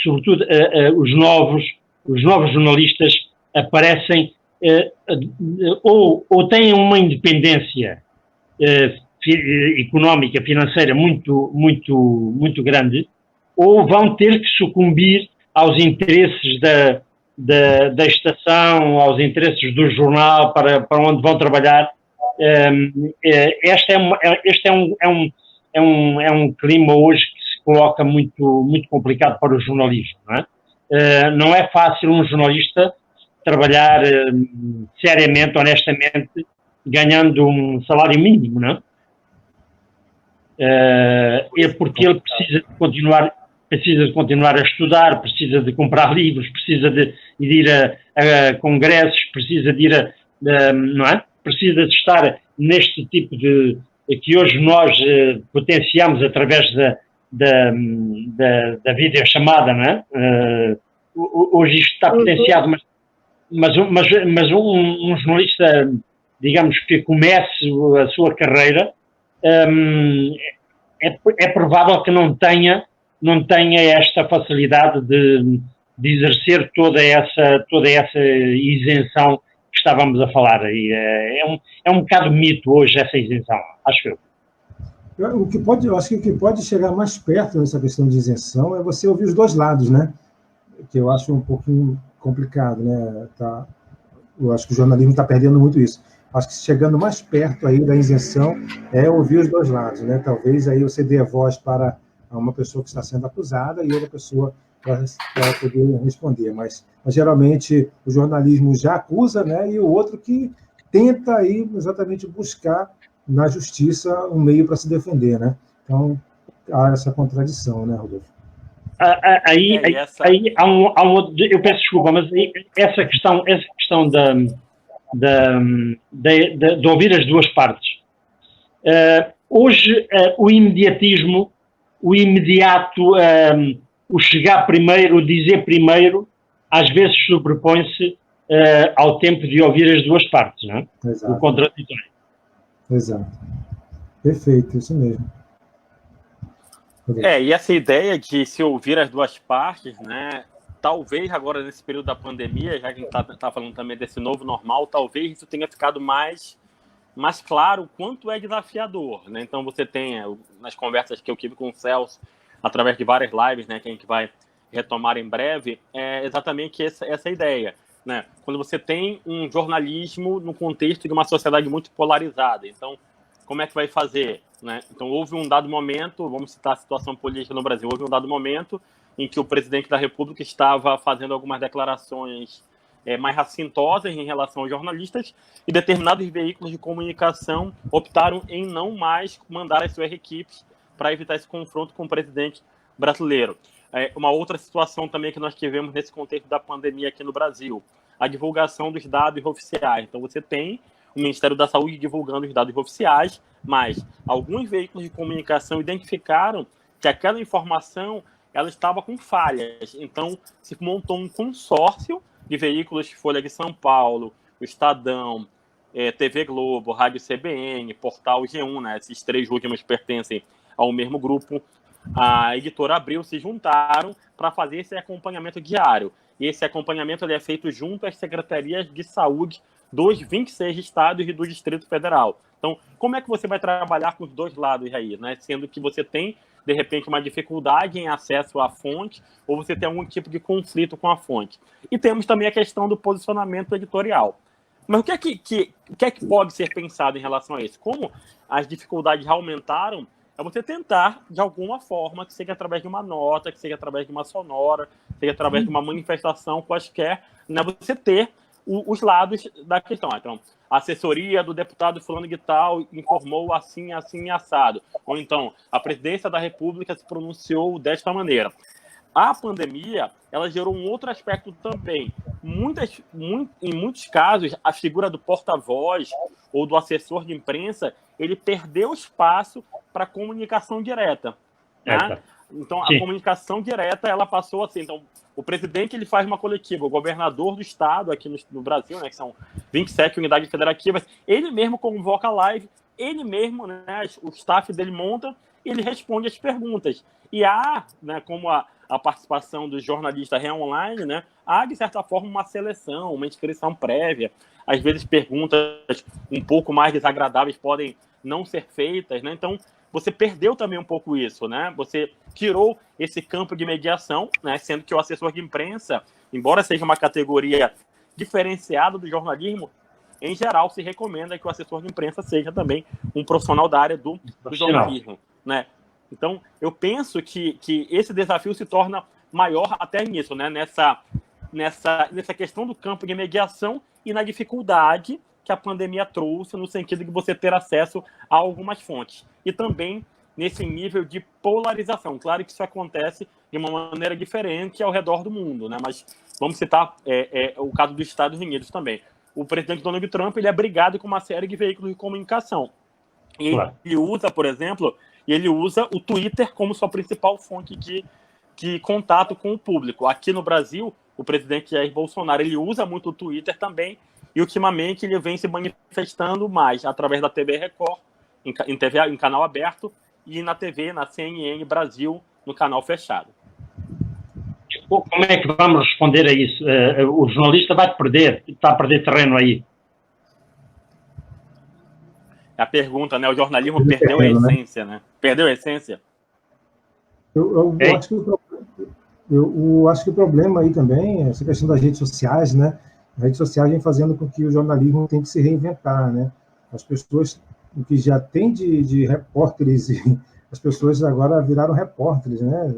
sobretudo os novos jornalistas, aparecem ou têm uma independência económica, financeira muito grande, ou vão ter que sucumbir aos interesses da estação, aos interesses do jornal para onde vão trabalhar. Este é um clima hoje que se coloca muito complicado para o jornalismo, não é? Não é fácil um jornalista trabalhar seriamente, honestamente, ganhando um salário mínimo, não é? Porque ele precisa continuar precisa de continuar a estudar, precisa de comprar livros, precisa de ir a congressos, precisa de ir não é? Precisa de estar neste tipo de... que hoje nós potenciamos através da videochamada, não é? Hoje isto está potenciado, mas um jornalista, digamos, que comece a sua carreira, é provável que não tenha esta facilidade de exercer toda essa isenção que estávamos a falar. E é um bocado mito hoje essa isenção, acho eu. Eu acho que o que pode chegar mais perto dessa questão de isenção é você ouvir os dois lados, né? Que eu acho um pouquinho complicado, né? Eu acho que o jornalismo está perdendo muito isso. Acho que chegando mais perto aí da isenção é ouvir os dois lados, né? Talvez aí você dê voz para uma pessoa que está sendo acusada e outra pessoa para poder responder. Mas geralmente o jornalismo já acusa, né? E o outro que tenta aí exatamente buscar na justiça um meio para se defender, né? Então há essa contradição, né, Rodolfo? Aí eu peço desculpa, mas essa questão de ouvir as duas partes. Hoje, o imediatismo, o imediato, o chegar primeiro, o dizer primeiro, às vezes sobrepõe-se ao tempo de ouvir as duas partes, não é? Exato. O contraditório. Exato. Perfeito, isso mesmo. E essa ideia de se ouvir as duas partes, né? Talvez agora nesse período da pandemia, já que a gente está falando também desse novo normal, talvez isso tenha ficado mais claro o quanto é desafiador, né? Então você tem, nas conversas que eu tive com o Celso, através de várias lives, né, que a gente vai retomar em breve, é exatamente essa ideia, né? Quando você tem um jornalismo no contexto de uma sociedade muito polarizada, então como é que vai fazer, né? Então houve um dado momento, vamos citar a situação política no Brasil, houve um dado momento em que o presidente da República estava fazendo algumas declarações mais assintosas em relação aos jornalistas e determinados veículos de comunicação optaram em não mais mandar as suas equipes para evitar esse confronto com o presidente brasileiro. Uma outra situação também que nós tivemos nesse contexto da pandemia aqui no Brasil, a divulgação dos dados oficiais. Então você tem o Ministério da Saúde divulgando os dados oficiais, mas alguns veículos de comunicação identificaram que aquela informação ela estava com falhas. Então, se montou um consórcio de veículos, Folha de São Paulo, o Estadão, TV Globo, Rádio CBN, Portal G1, né? Esses três últimos pertencem ao mesmo grupo. A Editora Abril se juntaram para fazer esse acompanhamento diário. E esse acompanhamento ele é feito junto às secretarias de saúde dos 26 estados e do Distrito Federal. Então, como é que você vai trabalhar com os dois lados aí, né? Sendo que você tem, de repente, uma dificuldade em acesso à fonte ou você tem algum tipo de conflito com a fonte. E temos também a questão do posicionamento editorial. Mas o que é que pode ser pensado em relação a isso? Como as dificuldades aumentaram, é você tentar, de alguma forma, que seja através de uma nota, que seja através de uma sonora, que seja através de uma manifestação quaisquer, né? Você ter os lados da questão. Então, a assessoria do deputado fulano de tal informou assim, assim, assado. Ou então, a presidência da República se pronunciou desta maneira. A pandemia, ela gerou um outro aspecto também. Em muitos casos, a figura do porta-voz ou do assessor de imprensa, ele perdeu espaço para comunicação direta. Né? Então, a comunicação direta, ela passou assim. Então, o presidente ele faz uma coletiva, o governador do estado aqui no Brasil, né, que são 27 unidades federativas, ele mesmo convoca a live, ele mesmo, né, o staff dele monta, e ele responde as perguntas. E há, né, como a participação do jornalista online, né, há, de certa forma, uma seleção, uma inscrição prévia. Às vezes, perguntas um pouco mais desagradáveis podem não ser feitas, né? Então, você perdeu também um pouco isso, né? Você tirou esse campo de mediação, né? Sendo que o assessor de imprensa, embora seja uma categoria diferenciada do jornalismo, em geral se recomenda que o assessor de imprensa seja também um profissional da área do jornalismo, né? Então, eu penso que esse desafio se torna maior até nisso, né? Nessa questão do campo de mediação e na dificuldade que a pandemia trouxe no sentido de você ter acesso a algumas fontes. E também nesse nível de polarização. Claro que isso acontece de uma maneira diferente ao redor do mundo, né? Mas vamos citar o caso dos Estados Unidos também. O presidente Donald Trump ele é brigado com uma série de veículos de comunicação. E ele usa, por exemplo, o Twitter como sua principal fonte de contato com o público. Aqui no Brasil, o presidente Jair Bolsonaro ele usa muito o Twitter também, e ultimamente ele vem se manifestando mais através da TV Record, em canal aberto, e na TV, na CNN Brasil, no canal fechado. Como é que vamos responder a isso? O jornalista está a perder terreno aí. É a pergunta, né? O jornalismo perdeu a essência, né? Perdeu a essência. Eu acho que o problema aí também é essa questão das redes sociais, né? As redes sociais vêm fazendo com que o jornalismo tem que se reinventar, né? As pessoas, o que já tem de repórteres, as pessoas agora viraram repórteres, né?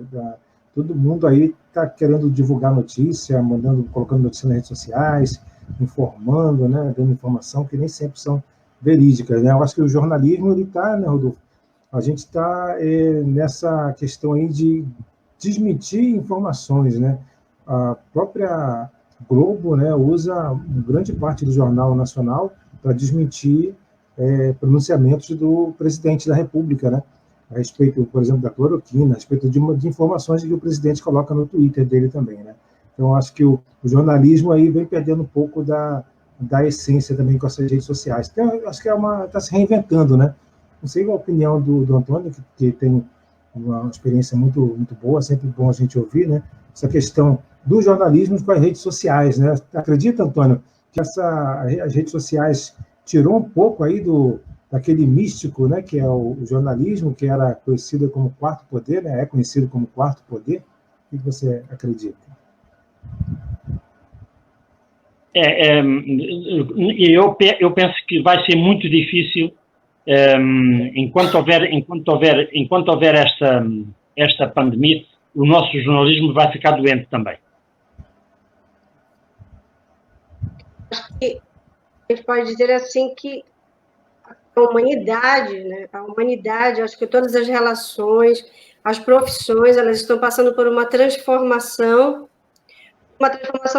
Todo mundo aí está querendo divulgar notícia, colocando notícia nas redes sociais, informando, né? Dando informação que nem sempre são verídicas, né? Eu acho que o jornalismo, ele está, né, Rodolfo? A gente está nessa questão aí de desmentir informações, né? A própria Globo, né, usa grande parte do Jornal Nacional para desmentir pronunciamentos do presidente da República, né? A respeito, por exemplo, da cloroquina, a respeito de informações que o presidente coloca no Twitter dele também, né? Então, acho que o jornalismo aí vem perdendo um pouco da essência também com essas redes sociais. Então, acho que está se reinventando, né? Não sei a opinião do Antônio, que tem uma experiência muito, muito boa, sempre bom a gente ouvir, né? Essa questão do jornalismo com as redes sociais, né? Acredita, Antônio, que as redes sociais tirou um pouco aí daquele místico, né? Que é o jornalismo, que era conhecido como quarto poder, né? É conhecido como quarto poder? O que você acredita? Eu penso que vai ser muito difícil enquanto houver esta pandemia, o nosso jornalismo vai ficar doente também. Acho que a gente pode dizer assim que a humanidade, né? A humanidade, acho que todas as relações, as profissões, elas estão passando por uma transformação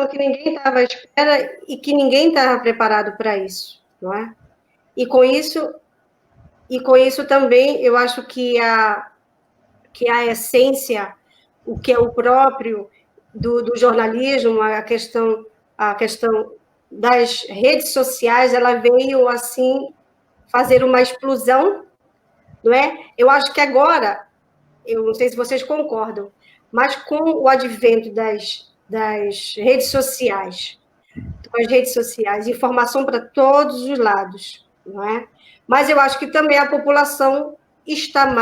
que ninguém estava à espera e que ninguém estava preparado para isso, não é? E com isso também, eu acho que a essência, o que é o próprio do jornalismo, a questão das redes sociais, ela veio, assim, fazer uma explosão, não é? Eu acho que agora, eu não sei se vocês concordam, mas com o advento das redes sociais, informação para todos os lados, não é? Mas eu acho que também a população está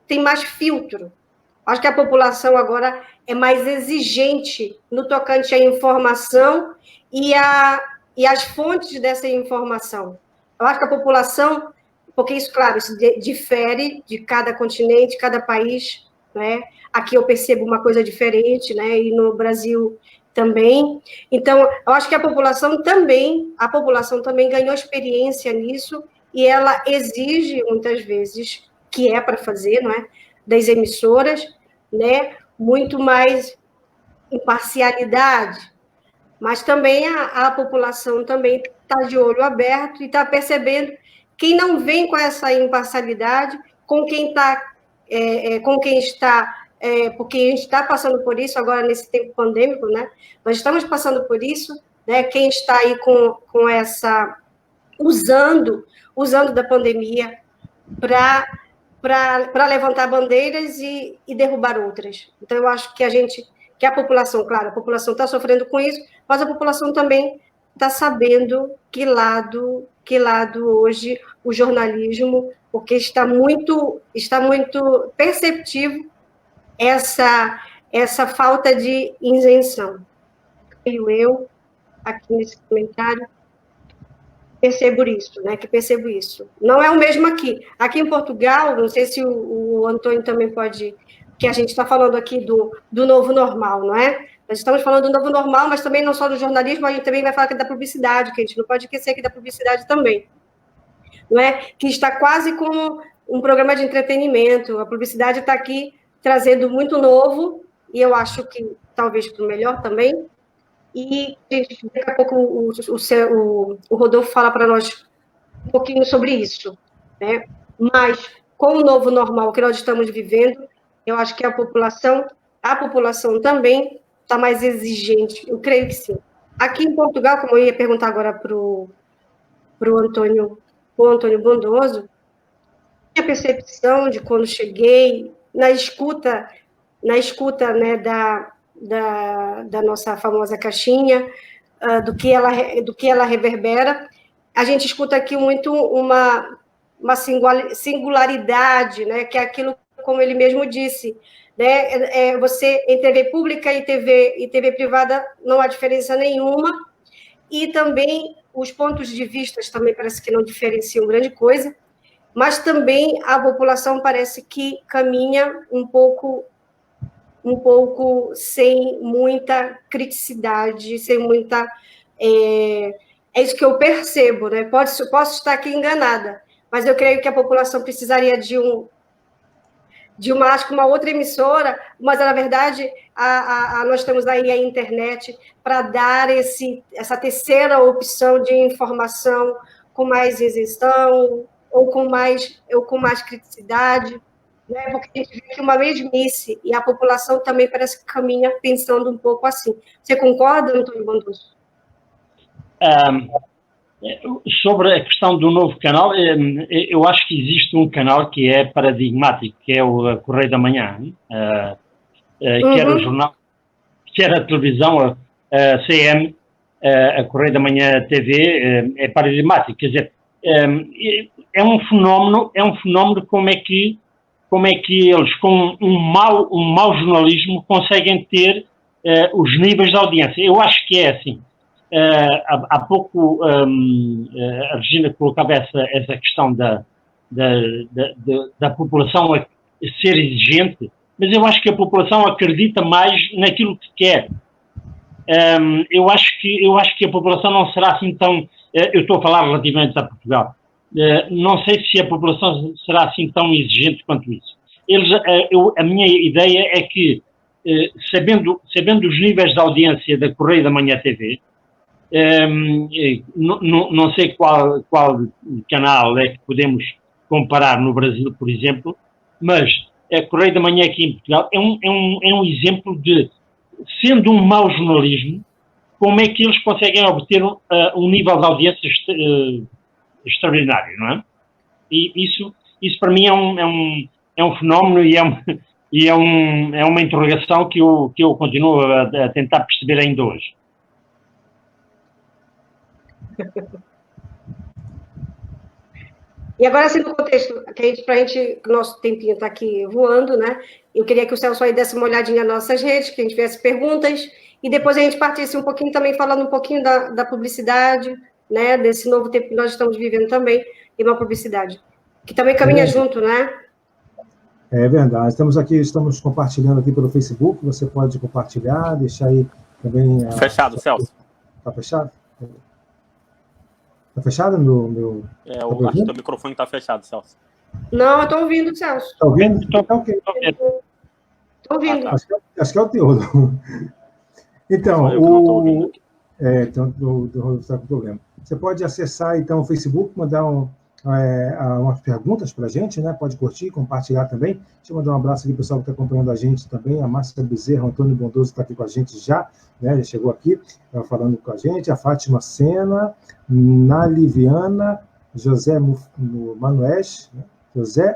tem mais filtro. Acho que a população agora é mais exigente no tocante à informação e as fontes dessa informação. Eu acho que a população, porque isso, claro, isso difere de cada continente, cada país, né? Aqui eu percebo uma coisa diferente, né? E no Brasil também. Então, eu acho que a população também ganhou experiência nisso e ela exige, muitas vezes, que é para fazer, não é? Das emissoras, né? Muito mais imparcialidade. Mas também a população também está de olho aberto e está percebendo quem não vem com essa imparcialidade, com quem está porque a gente está passando por isso agora nesse tempo pandêmico, né? Nós estamos passando por isso, né? Quem está aí com essa usando da pandemia para levantar bandeiras e derrubar outras. Então eu acho que a população, claro, a população está sofrendo com isso, mas a população também está sabendo que lado hoje o jornalismo, porque está muito perceptível essa falta de isenção. Eu, aqui nesse comentário, percebo isso. Não é o mesmo aqui. Aqui em Portugal, não sei se o Antônio também pode, que a gente está falando aqui do novo normal, não é? Nós estamos falando do novo normal, mas também não só do jornalismo, a gente também vai falar aqui da publicidade, que a gente não pode esquecer aqui da publicidade também. Não é? Que está quase como um programa de entretenimento. A publicidade está aqui trazendo muito novo, e eu acho que talvez para o melhor também. E daqui a pouco o Rodolfo fala para nós um pouquinho sobre isso, né? Mas com o novo normal que nós estamos vivendo, eu acho que a população também está mais exigente, eu creio que sim. Aqui em Portugal, como eu ia perguntar agora para o Antônio Bondoso, a percepção de quando cheguei, na escuta né, da nossa famosa caixinha, do que ela reverbera, a gente escuta aqui muito uma singularidade, né, que é aquilo, como ele mesmo disse, né, você em TV pública e TV privada não há diferença nenhuma, e também os pontos de vista também parece que não diferenciam grande coisa, mas também a população parece que caminha um pouco sem muita criticidade, sem muita... É isso que eu percebo, né? Posso estar aqui enganada, mas eu creio que a população precisaria de acho que uma outra emissora, mas, na verdade, nós temos aí a internet para dar essa terceira opção de informação com mais isenção ou com mais criticidade, né? Porque a gente vê que uma mesmice, e a população também parece que caminha pensando um pouco assim. Você concorda, Antônio Bondoso? Sobre a questão do novo canal, eu acho que existe um canal que é paradigmático, que é o Correio da Manhã, quer o jornal, quer a televisão, a CM, a Correio da Manhã TV, é paradigmático. Quer dizer, é um fenómeno como é que eles, com um mau jornalismo, conseguem ter os níveis de audiência. Eu acho que é assim. Há pouco a Regina colocava essa questão da população a ser exigente, mas eu acho que a população acredita mais naquilo que quer. Eu acho que a população não será assim tão... eu estou a falar relativamente a Portugal. Não sei se a população será assim tão exigente quanto isso. A minha ideia é que, sabendo os níveis de audiência da Correio da Manhã TV, não sei qual canal é que podemos comparar no Brasil, por exemplo, mas a Correio da Manhã aqui em Portugal é um exemplo de, sendo um mau jornalismo, como é que eles conseguem obter um nível de audiência extraordinário, não é? E isso para mim é um fenómeno e é uma interrogação que eu continuo a tentar perceber ainda hoje. E agora, assim, no contexto, que o nosso tempinho está aqui voando, né? Eu queria que o Celso aí desse uma olhadinha nas nossas redes, que a gente tivesse perguntas, e depois a gente partisse um pouquinho também, falando um pouquinho da publicidade, né? Desse novo tempo que nós estamos vivendo também, e uma publicidade, que também caminha junto, né? É verdade. Estamos compartilhando aqui pelo Facebook, você pode compartilhar, deixar aí também... Fechado, Celso. Está fechado? Está fechado meu... Eu acho que o microfone está fechado, Celso. Não, eu estou ouvindo, Celso. Está ouvindo? Então, ok. Estou ouvindo. Acho que é o teu. Então, então o está com problema. Você pode acessar, então, o Facebook, mandar umas perguntas para a gente, né? Pode curtir, compartilhar também. Deixa eu mandar um abraço aqui para o pessoal que está acompanhando a gente também. A Márcia Bezerra, o Antônio Bondoso está aqui com a gente já, né? Já chegou aqui, falando com a gente. A Fátima Sena, Naliviana, José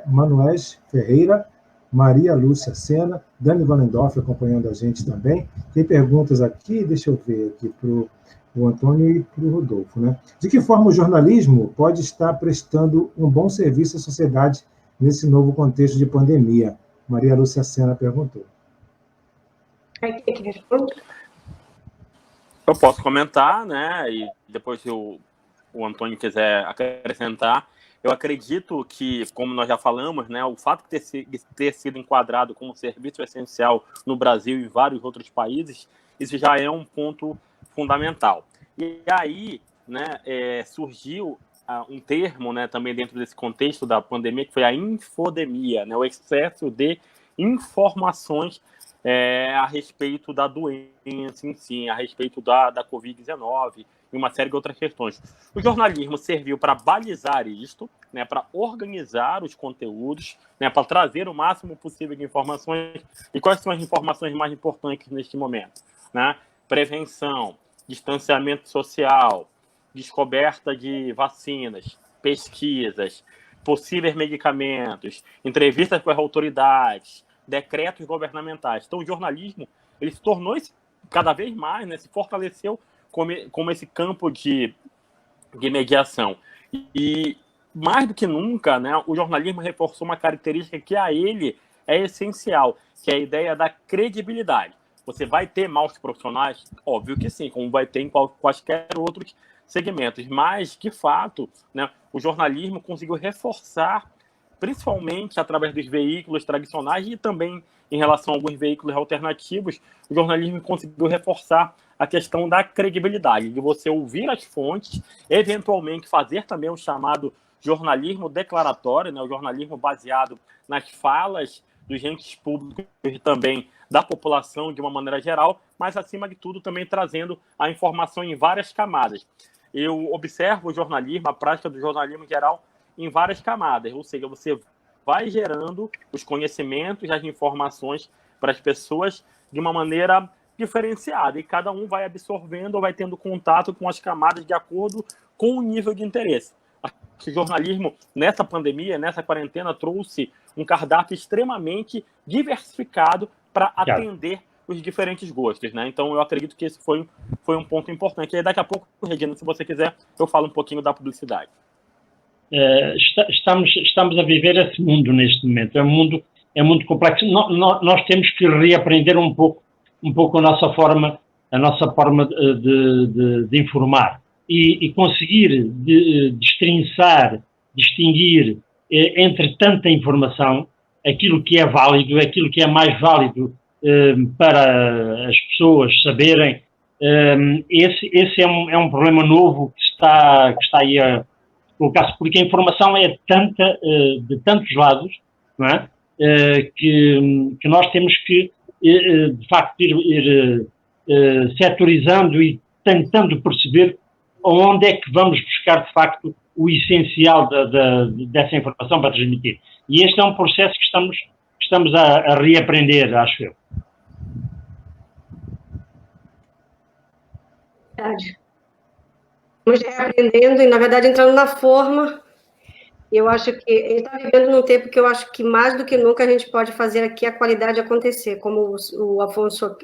Manués Ferreira, Maria Lúcia Sena, Dani Valendorf acompanhando a gente também. Tem perguntas aqui, deixa eu ver aqui para o Antônio e para o Rodolfo, né? De que forma o jornalismo pode estar prestando um bom serviço à sociedade nesse novo contexto de pandemia? Maria Lúcia Sena perguntou. Eu posso comentar, né? E depois, se o Antônio quiser acrescentar, eu acredito que, como nós já falamos, né, o fato de ter sido enquadrado como serviço essencial no Brasil e em vários outros países, isso já é um ponto fundamental. E aí, né, surgiu um termo, né, também dentro desse contexto da pandemia, que foi a infodemia, né, o excesso de informações a respeito da doença em si, a respeito da Covid-19 e uma série de outras questões. O jornalismo serviu para balizar isto, né, para organizar os conteúdos, né, para trazer o máximo possível de informações. E quais são as informações mais importantes neste momento? Né? Prevenção, distanciamento social, descoberta de vacinas, pesquisas, possíveis medicamentos, entrevistas com as autoridades, decretos governamentais. Então, o jornalismo ele se tornou cada vez mais, né, se fortaleceu como esse campo de mediação. E, mais do que nunca, né, o jornalismo reforçou uma característica que a ele é essencial, que é a ideia da credibilidade. Você vai ter maus profissionais? Óbvio que sim, como vai ter em quaisquer outros segmentos. Mas, de fato, né, o jornalismo conseguiu reforçar, principalmente através dos veículos tradicionais e também em relação a alguns veículos alternativos, o jornalismo conseguiu reforçar a questão da credibilidade, de você ouvir as fontes, eventualmente fazer também o chamado jornalismo declaratório, né, o jornalismo baseado nas falas dos entes públicos e também da população de uma maneira geral, mas, acima de tudo, também trazendo a informação em várias camadas. Eu observo o jornalismo, a prática do jornalismo em geral, em várias camadas, ou seja, você vai gerando os conhecimentos, as informações para as pessoas de uma maneira diferenciada, e cada um vai absorvendo ou vai tendo contato com as camadas de acordo com o nível de interesse. O jornalismo, nessa pandemia, nessa quarentena, trouxe um cardápio extremamente diversificado para atender os diferentes gostos, né? Então, eu acredito que esse foi um ponto importante. E daqui a pouco, Regina, se você quiser, eu falo um pouquinho da publicidade. Estamos a viver esse mundo neste momento. É um mundo complexo. Nós temos que reaprender um pouco a nossa forma de informar e conseguir destrinçar, distinguir entre tanta informação aquilo que é válido, aquilo que é mais válido para as pessoas saberem. Esse é um problema novo que está aí a colocar-se, porque a informação é tanta, de tantos lados, não é? Que nós temos que, de facto, ir setorizando e tentando perceber onde é que vamos buscar, de facto, o essencial dessa informação para transmitir. E este é um processo que estamos a reaprender, acho eu. Verdade. Estamos reaprendendo e, na verdade, entrando na forma. Eu acho que a gente está vivendo num tempo que eu acho que, mais do que nunca, a gente pode fazer aqui a qualidade acontecer, como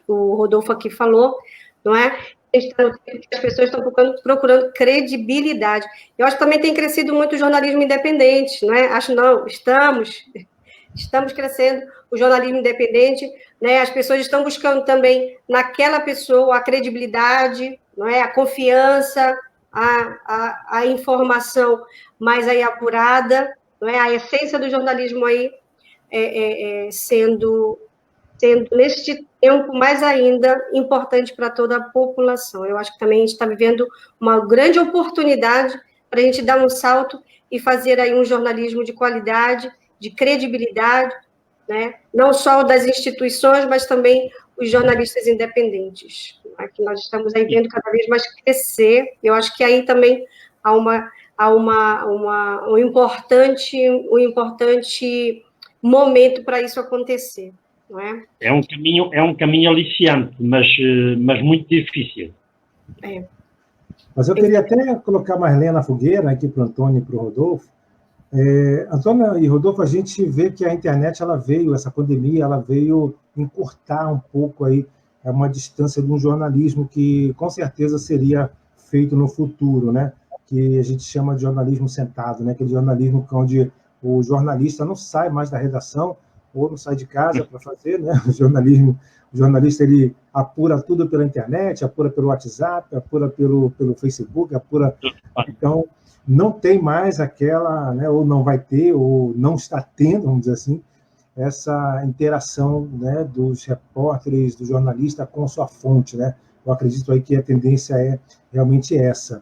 o Rodolfo aqui falou, não é? A gente está no tempo que as pessoas estão procurando credibilidade. Eu acho que também tem crescido muito o jornalismo independente, não é? Estamos crescendo o jornalismo independente, né? As pessoas estão buscando também naquela pessoa a credibilidade, não é? A confiança, a informação mais aí apurada, não é? A essência do jornalismo aí sendo neste tempo mais ainda importante para toda a população. Eu acho que também a gente está vivendo uma grande oportunidade para a gente dar um salto e fazer aí um jornalismo de qualidade, de credibilidade, né? Não só das instituições, mas também os jornalistas independentes, né? Que nós estamos aí vendo cada vez mais crescer. Eu acho que aí também há um importante momento para isso acontecer, não é? É um caminho aliciante, mas muito difícil. Mas eu queria até colocar Marlene na fogueira aqui para o Antônio e para o Rodolfo. Antônio e Rodolfo, a gente vê que a internet, essa pandemia, ela veio encurtar um pouco aí uma distância de um jornalismo que com certeza seria feito no futuro, né? Que a gente chama de jornalismo sentado, né? Aquele jornalismo onde o jornalista não sai mais da redação ou não sai de casa para fazer, né? O jornalista ele apura tudo pela internet, apura pelo WhatsApp, apura pelo Facebook, então não tem mais aquela, né, ou não vai ter, ou não está tendo, vamos dizer assim, essa interação, né, dos repórteres, do jornalista com sua fonte, né? Eu acredito aí que a tendência é realmente essa.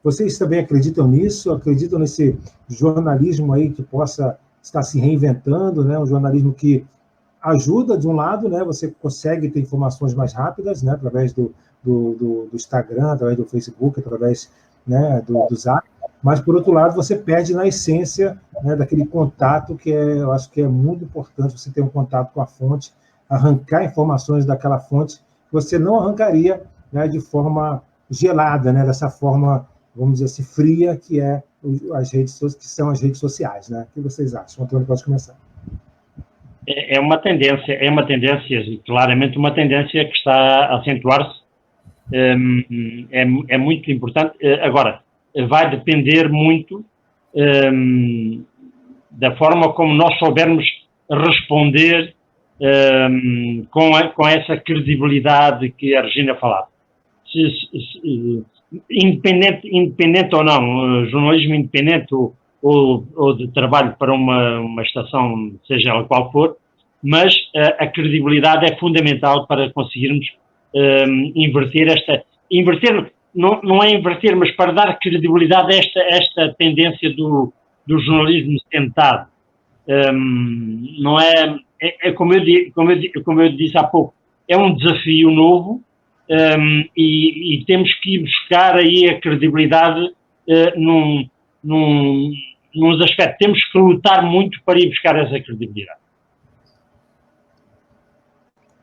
Vocês também acreditam nisso? Acreditam nesse jornalismo aí que possa estar se reinventando, né? Um jornalismo que ajuda, de um lado, né? Você consegue ter informações mais rápidas, né? Através do Instagram, através do Facebook, através, né, do Zap, mas, por outro lado, você perde na essência, né, daquele contato que eu acho que é muito importante, você ter um contato com a fonte, arrancar informações daquela fonte que você não arrancaria, né, de forma gelada, né, dessa forma, vamos dizer assim, fria, que são as redes sociais, né? O que vocês acham? O Antônio pode começar. É uma tendência, claramente uma tendência que está a acentuar-se. É muito importante. Agora, vai depender muito da forma como nós soubermos responder com essa credibilidade que a Regina falava. Independente ou não, jornalismo independente ou de trabalho para uma estação, seja ela qual for, mas a credibilidade é fundamental para conseguirmos inverter não é inverter, mas para dar credibilidade a esta tendência do jornalismo sentado. Não é como eu disse há pouco, é um desafio novo, e temos que ir buscar aí a credibilidade nos aspectos. Temos que lutar muito para ir buscar essa credibilidade.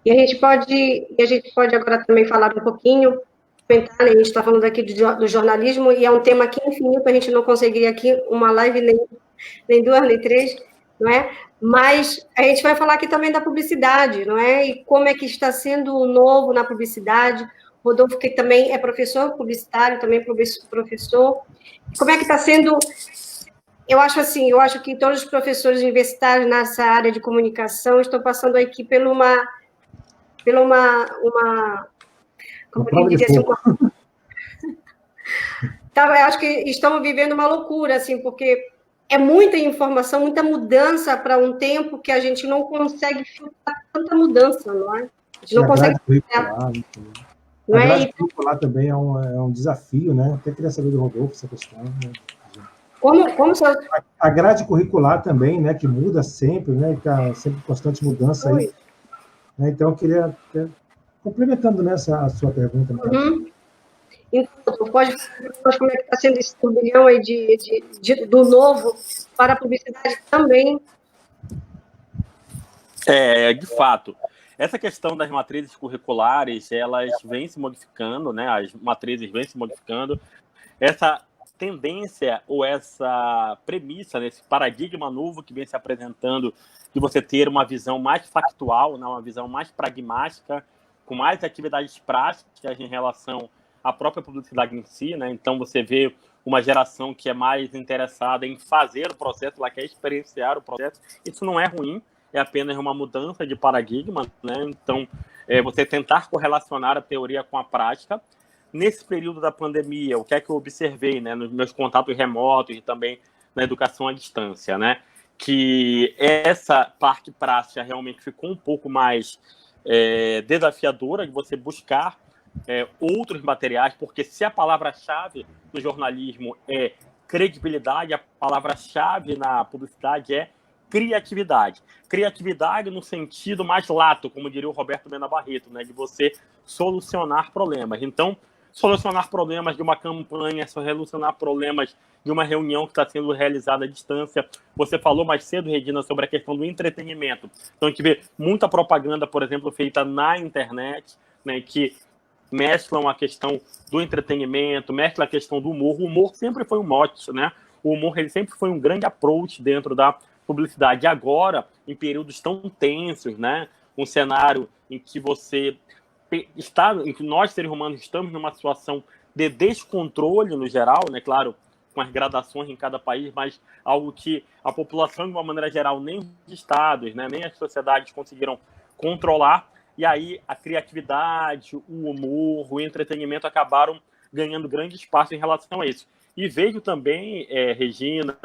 E a gente pode agora também falar um pouquinho, comentar, né? A gente está falando aqui do jornalismo, e é um tema aqui infinito, a gente não conseguiria aqui uma live nem duas, nem três, não é? Mas a gente vai falar aqui também da publicidade, não é? E como é que está sendo o novo na publicidade. Rodolfo, que também é professor publicitário, também professor. Como é que está sendo... Eu acho que todos os professores universitários nessa área de comunicação estão passando aqui por uma como eu diria assim, eu acho que estamos vivendo uma loucura, assim, porque é muita informação, muita mudança para um tempo que a gente não consegue filtrar tanta mudança, não é? A gente não consegue filtrar. Não é? A grade curricular também é um desafio, né? Até queria saber do Rodolfo essa questão, né? A grade curricular também, né? Que muda sempre, né? Está sempre em constante mudança aí. Então, eu queria, complementando nessa a sua pergunta. Uhum. Então, pode como é que está sendo esse turbilhão aí do novo para a publicidade também? De fato. Essa questão das matrizes curriculares, elas vêm se modificando, né? As matrizes vêm se modificando. Essa tendência ou essa premissa, né? Esse paradigma novo que vem se apresentando de você ter uma visão mais factual, né? Uma visão mais pragmática, com mais atividades práticas em relação à própria publicidade em si, né? Então, você vê uma geração que é mais interessada em fazer o processo, ela quer experienciar o processo. Isso não é ruim, é apenas uma mudança de paradigma, né? Então, você tentar correlacionar a teoria com a prática. Nesse período da pandemia, o que é que eu observei, né, nos meus contatos remotos e também na educação à distância, né? Que essa parte prática realmente ficou um pouco mais desafiadora de você buscar outros materiais, porque se a palavra-chave do jornalismo é credibilidade, a palavra-chave na publicidade é criatividade. Criatividade no sentido mais lato, como diria o Roberto Mena Barreto, né, de você solucionar problemas. Então, solucionar problemas de uma campanha, solucionar problemas de uma reunião que está sendo realizada à distância. Você falou mais cedo, Regina, sobre a questão do entretenimento. Então, a gente vê muita propaganda, por exemplo, feita na internet, né, que mesclam a questão do entretenimento, mesclam a questão do humor. O humor sempre foi um mote, né? O humor ele sempre foi um grande approach dentro da publicidade. Agora, em períodos tão tensos, né? Um cenário em que em que nós, seres humanos, estamos numa situação de descontrole no geral, né? Claro, com as gradações em cada país, mas algo que a população, de uma maneira geral, nem os estados, né? Nem as sociedades conseguiram controlar. E aí a criatividade, o humor, o entretenimento acabaram ganhando grande espaço em relação a isso. E vejo também, Regina,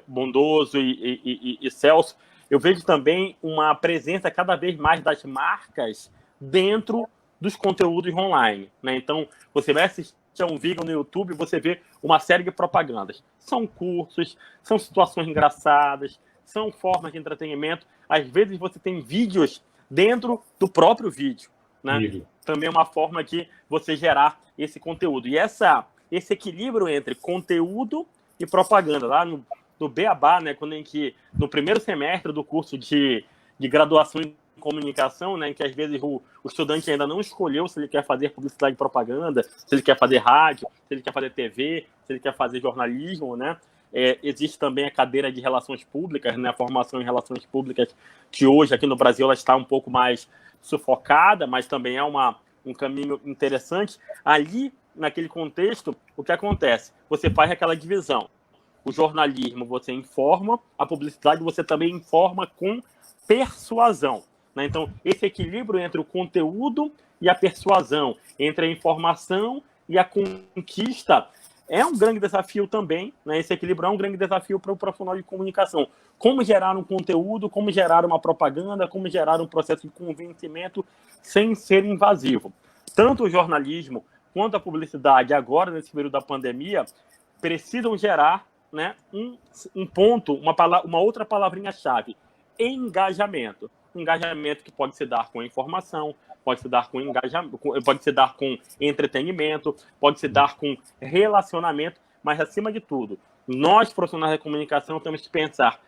Bondoso e Celso, eu vejo também uma presença cada vez mais das marcas dentro dos conteúdos online, né? Então, você vai assistir é um vídeo no YouTube, você vê uma série de propagandas. São cursos, são situações engraçadas, são formas de entretenimento. Às vezes você tem vídeos dentro do próprio vídeo, né? Também é uma forma de você gerar esse conteúdo. E esse equilíbrio entre conteúdo e propaganda, lá no Beabá, né, quando em que, no primeiro semestre do curso de graduação em comunicação, né, em que às vezes o estudante ainda não escolheu se ele quer fazer publicidade e propaganda, se ele quer fazer rádio, se ele quer fazer TV, se ele quer fazer jornalismo, né? Existe também a cadeira de relações públicas, né, a formação em relações públicas, que hoje aqui no Brasil ela está um pouco mais sufocada, mas também é um caminho interessante. Ali, naquele contexto, o que acontece? Você faz aquela divisão. O jornalismo você informa, a publicidade você também informa com persuasão, né? Então, esse equilíbrio entre o conteúdo e a persuasão, entre a informação e a conquista, é um grande desafio também, né? Esse equilíbrio é um grande desafio para o profissional de comunicação. Como gerar um conteúdo, como gerar uma propaganda, como gerar um processo de convencimento sem ser invasivo. Tanto o jornalismo quanto a publicidade, agora, nesse período da pandemia, precisam gerar, né, um ponto, uma outra palavrinha-chave: engajamento. Engajamento que pode se dar com informação, pode se dar com engajamento, pode se dar com entretenimento, pode se dar com relacionamento, mas, acima de tudo, nós, profissionais da comunicação, temos que pensar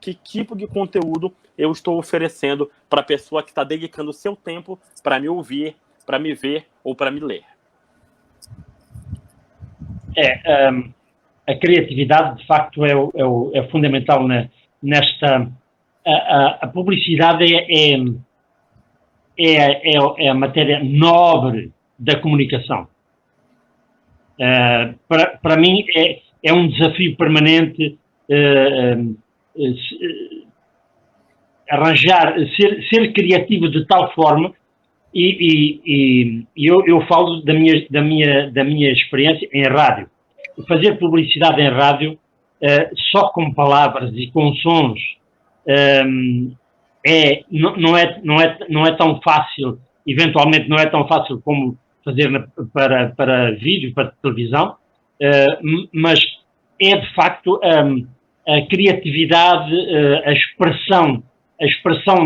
que tipo de conteúdo eu estou oferecendo para a pessoa que está dedicando o seu tempo para me ouvir, para me ver ou para me ler. A criatividade, de facto, é fundamental nesta... A publicidade é a matéria nobre da comunicação. Para mim, é um desafio permanente ser criativo de tal forma, e eu falo da minha experiência em rádio. Fazer publicidade em rádio, só com palavras e com sons, não é tão fácil, eventualmente não é tão fácil como fazer para vídeo, para televisão, mas é de facto a criatividade, a expressão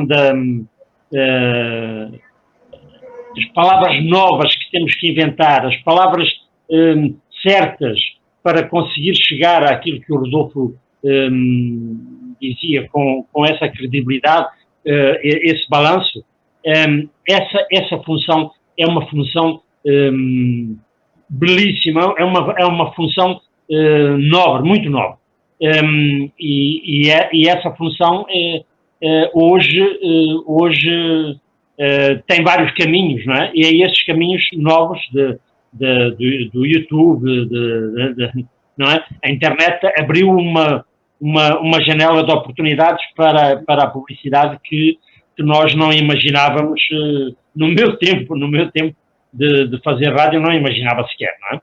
das palavras novas que temos que inventar, as palavras certas para conseguir chegar àquilo que o Rodolfo dizia com essa credibilidade, esse balanço. Essa função é uma função belíssima, é uma função nobre, muito nobre. E essa função hoje tem vários caminhos, não é? E é esses caminhos novos do YouTube, não é? A internet abriu uma janela de oportunidades para a publicidade que nós não imaginávamos no meu tempo de fazer rádio, não imaginava sequer, não é?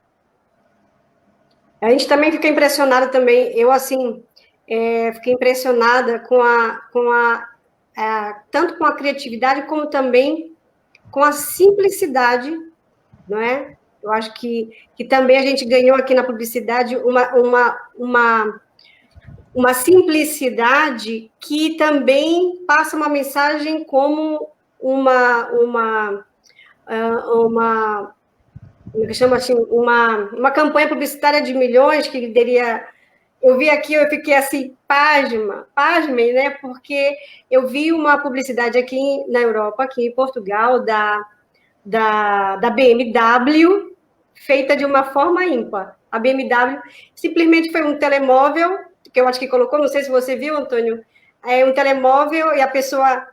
A gente também fica impressionado também, eu assim, fiquei impressionada tanto com a criatividade como também com a simplicidade, não é? Eu acho que também a gente ganhou aqui na publicidade uma simplicidade que também passa uma mensagem como uma campanha publicitária de milhões que deveria... Eu vi aqui, eu fiquei assim, pasmem, né? Porque eu vi uma publicidade aqui na Europa, aqui em Portugal, da BMW, feita de uma forma ímpar. A BMW simplesmente foi um telemóvel, que eu acho que colocou, não sei se você viu, Antônio, um telemóvel e a pessoa,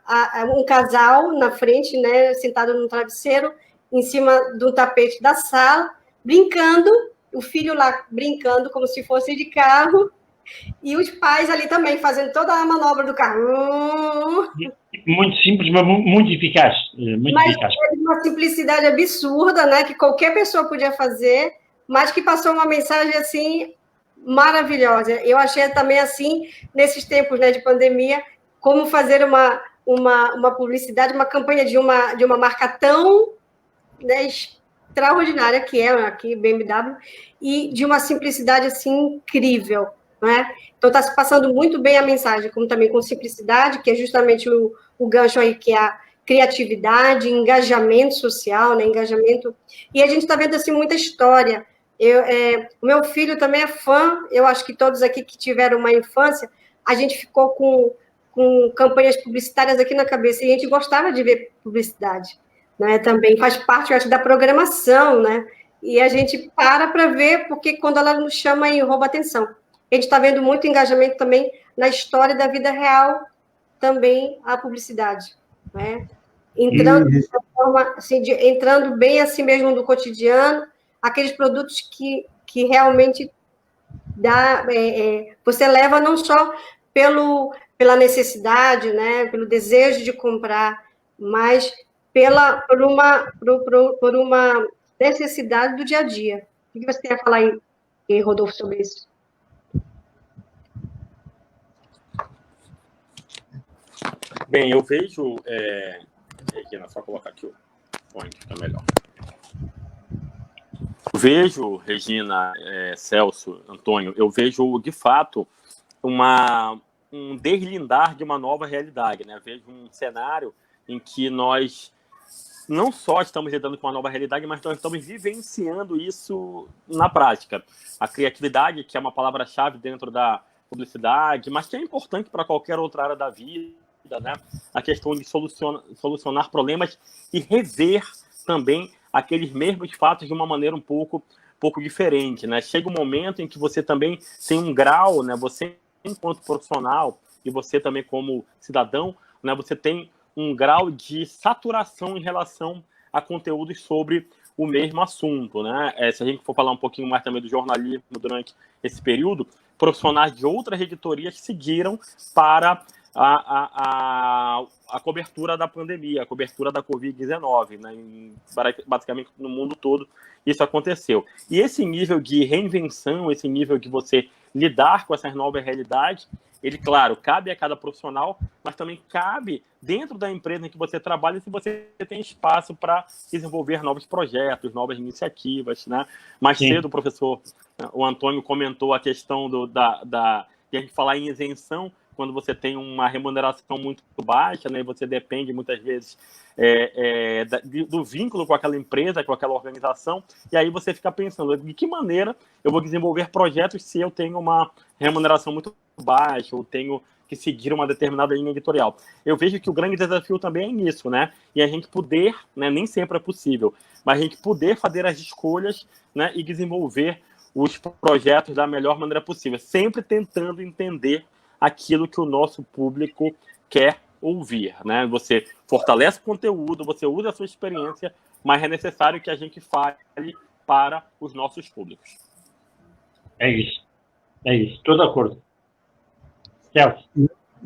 um casal na frente, né, sentado num travesseiro, em cima do tapete da sala, brincando, o filho lá brincando como se fosse de carro, e os pais ali também fazendo toda a manobra do carro. Muito simples, mas muito eficaz. Mas é de uma simplicidade absurda, né, que qualquer pessoa podia fazer, mas que passou uma mensagem assim maravilhosa. Eu achei também assim, nesses tempos, né, de pandemia, como fazer uma publicidade, uma campanha de uma marca tão, né, extraordinária que é aqui, BMW, e de uma simplicidade, assim, incrível, né? Então, está se passando muito bem a mensagem, como também com simplicidade, que é justamente o gancho aí, que é a criatividade, engajamento social, né? Engajamento. E a gente está vendo, assim, muita história. O meu filho também é fã, eu acho que todos aqui que tiveram uma infância, a gente ficou com campanhas publicitárias aqui na cabeça, e a gente gostava de ver publicidade, né? Também faz parte, eu acho, da programação, né? E a gente para ver, porque quando ela nos chama e rouba atenção. A gente está vendo muito engajamento também na história da vida real, também a publicidade, né? Entrando, de forma, assim, entrando bem assim mesmo do cotidiano, aqueles produtos que realmente você leva não só pela necessidade, né, pelo desejo de comprar, mas por uma necessidade do dia a dia. O que você tem a falar aí, Rodolfo, sobre isso? Bem, eu vejo... Regina, só colocar aqui o fone, que fica melhor. Eu vejo, Regina, Celso, Antônio, eu vejo, de fato, um deslindar de uma nova realidade, né? Eu vejo um cenário em que nós não só estamos lidando com uma nova realidade, mas nós estamos vivenciando isso na prática. A criatividade, que é uma palavra-chave dentro da publicidade, mas que é importante para qualquer outra área da vida, né? A questão de solucionar problemas e rever também aqueles mesmos fatos de uma maneira um pouco diferente, né? Chega um momento em que você também tem um grau, né? Você, enquanto profissional, e você também como cidadão, né? Você tem um grau de saturação em relação a conteúdos sobre o mesmo assunto, né? Se a gente for falar um pouquinho mais também do jornalismo durante esse período, profissionais de outras editorias seguiram para a cobertura da pandemia, a cobertura da Covid-19, né? Basicamente no mundo todo isso aconteceu. E esse nível de reinvenção, esse nível de você lidar com essas novas realidades, ele, claro, cabe a cada profissional, mas também cabe dentro da empresa em que você trabalha, se você tem espaço para desenvolver novos projetos, novas iniciativas, né? Mais cedo, o professor, o Antônio comentou a questão de a gente falar em isenção, quando você tem uma remuneração muito baixa, né, você depende muitas vezes do vínculo com aquela empresa, com aquela organização, e aí você fica pensando, de que maneira eu vou desenvolver projetos se eu tenho uma remuneração muito baixa, ou tenho que seguir uma determinada linha editorial. Eu vejo que o grande desafio também é nisso, né, e a gente poder, né, nem sempre é possível, mas a gente poder fazer as escolhas, né, e desenvolver os projetos da melhor maneira possível, sempre tentando entender aquilo que o nosso público quer ouvir, né? Você fortalece o conteúdo, você usa a sua experiência, mas é necessário que a gente fale para os nossos públicos. É isso, estou de acordo. Celso.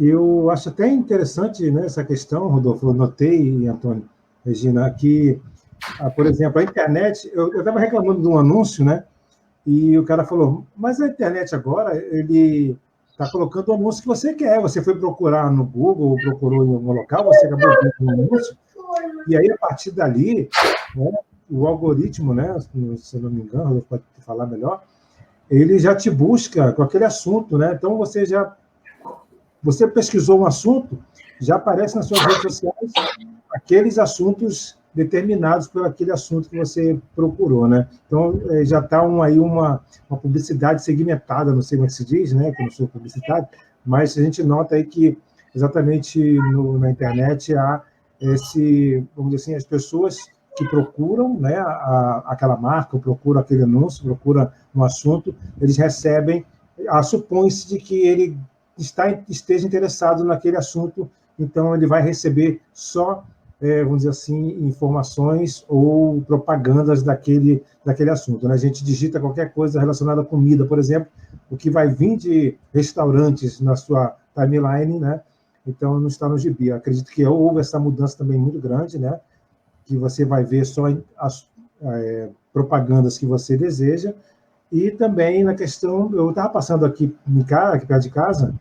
Eu acho até interessante, né, essa questão, Rodolfo, eu notei, Antônio, Regina, que, por exemplo, a internet, eu estava reclamando de um anúncio, né, e o cara falou, mas a internet agora, ele está colocando o anúncio que você quer. Você foi procurar no Google, ou procurou em algum local, você acabou vendo um anúncio, e aí, a partir dali, né, o algoritmo, né, se eu não me engano, eu posso falar melhor, ele já te busca com aquele assunto, né? Então, você pesquisou um assunto, já aparece nas suas redes sociais aqueles assuntos determinados por aquele assunto que você procurou, né? Então, já está aí uma publicidade segmentada, não sei como é que se diz, né? Que eu não sou publicitário, mas a gente nota aí que exatamente na internet há vamos dizer assim, as pessoas que procuram, né, aquela marca, procuram aquele anúncio, procuram um assunto, eles recebem, supõe-se de que ele esteja interessado naquele assunto, então ele vai receber só vamos dizer assim, informações ou propagandas daquele assunto, né? A gente digita qualquer coisa relacionada à comida, por exemplo, o que vai vir de restaurantes na sua timeline, né? Então, não está no gibi. Eu acredito que houve essa mudança também muito grande, né? Que você vai ver só as propagandas que você deseja. E também na questão, eu estava passando aqui perto de casa,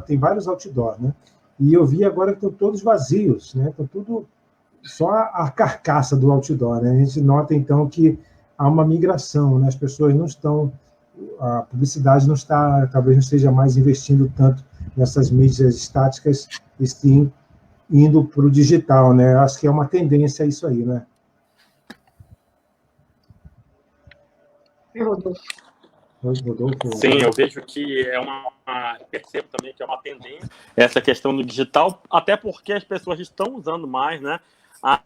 tem vários outdoors, né? E eu vi agora que estão todos vazios, né? Estão tudo só a carcaça do outdoor, né? A gente nota, então, que há uma migração, né? As pessoas não estão... A publicidade não está, talvez não esteja mais investindo tanto nessas mídias estáticas, e sim indo para o digital, né? Acho que é uma tendência isso aí, né? Rodolfo. Sim, eu vejo que percebo também que é uma tendência essa questão do digital, até porque as pessoas estão usando mais, né? Há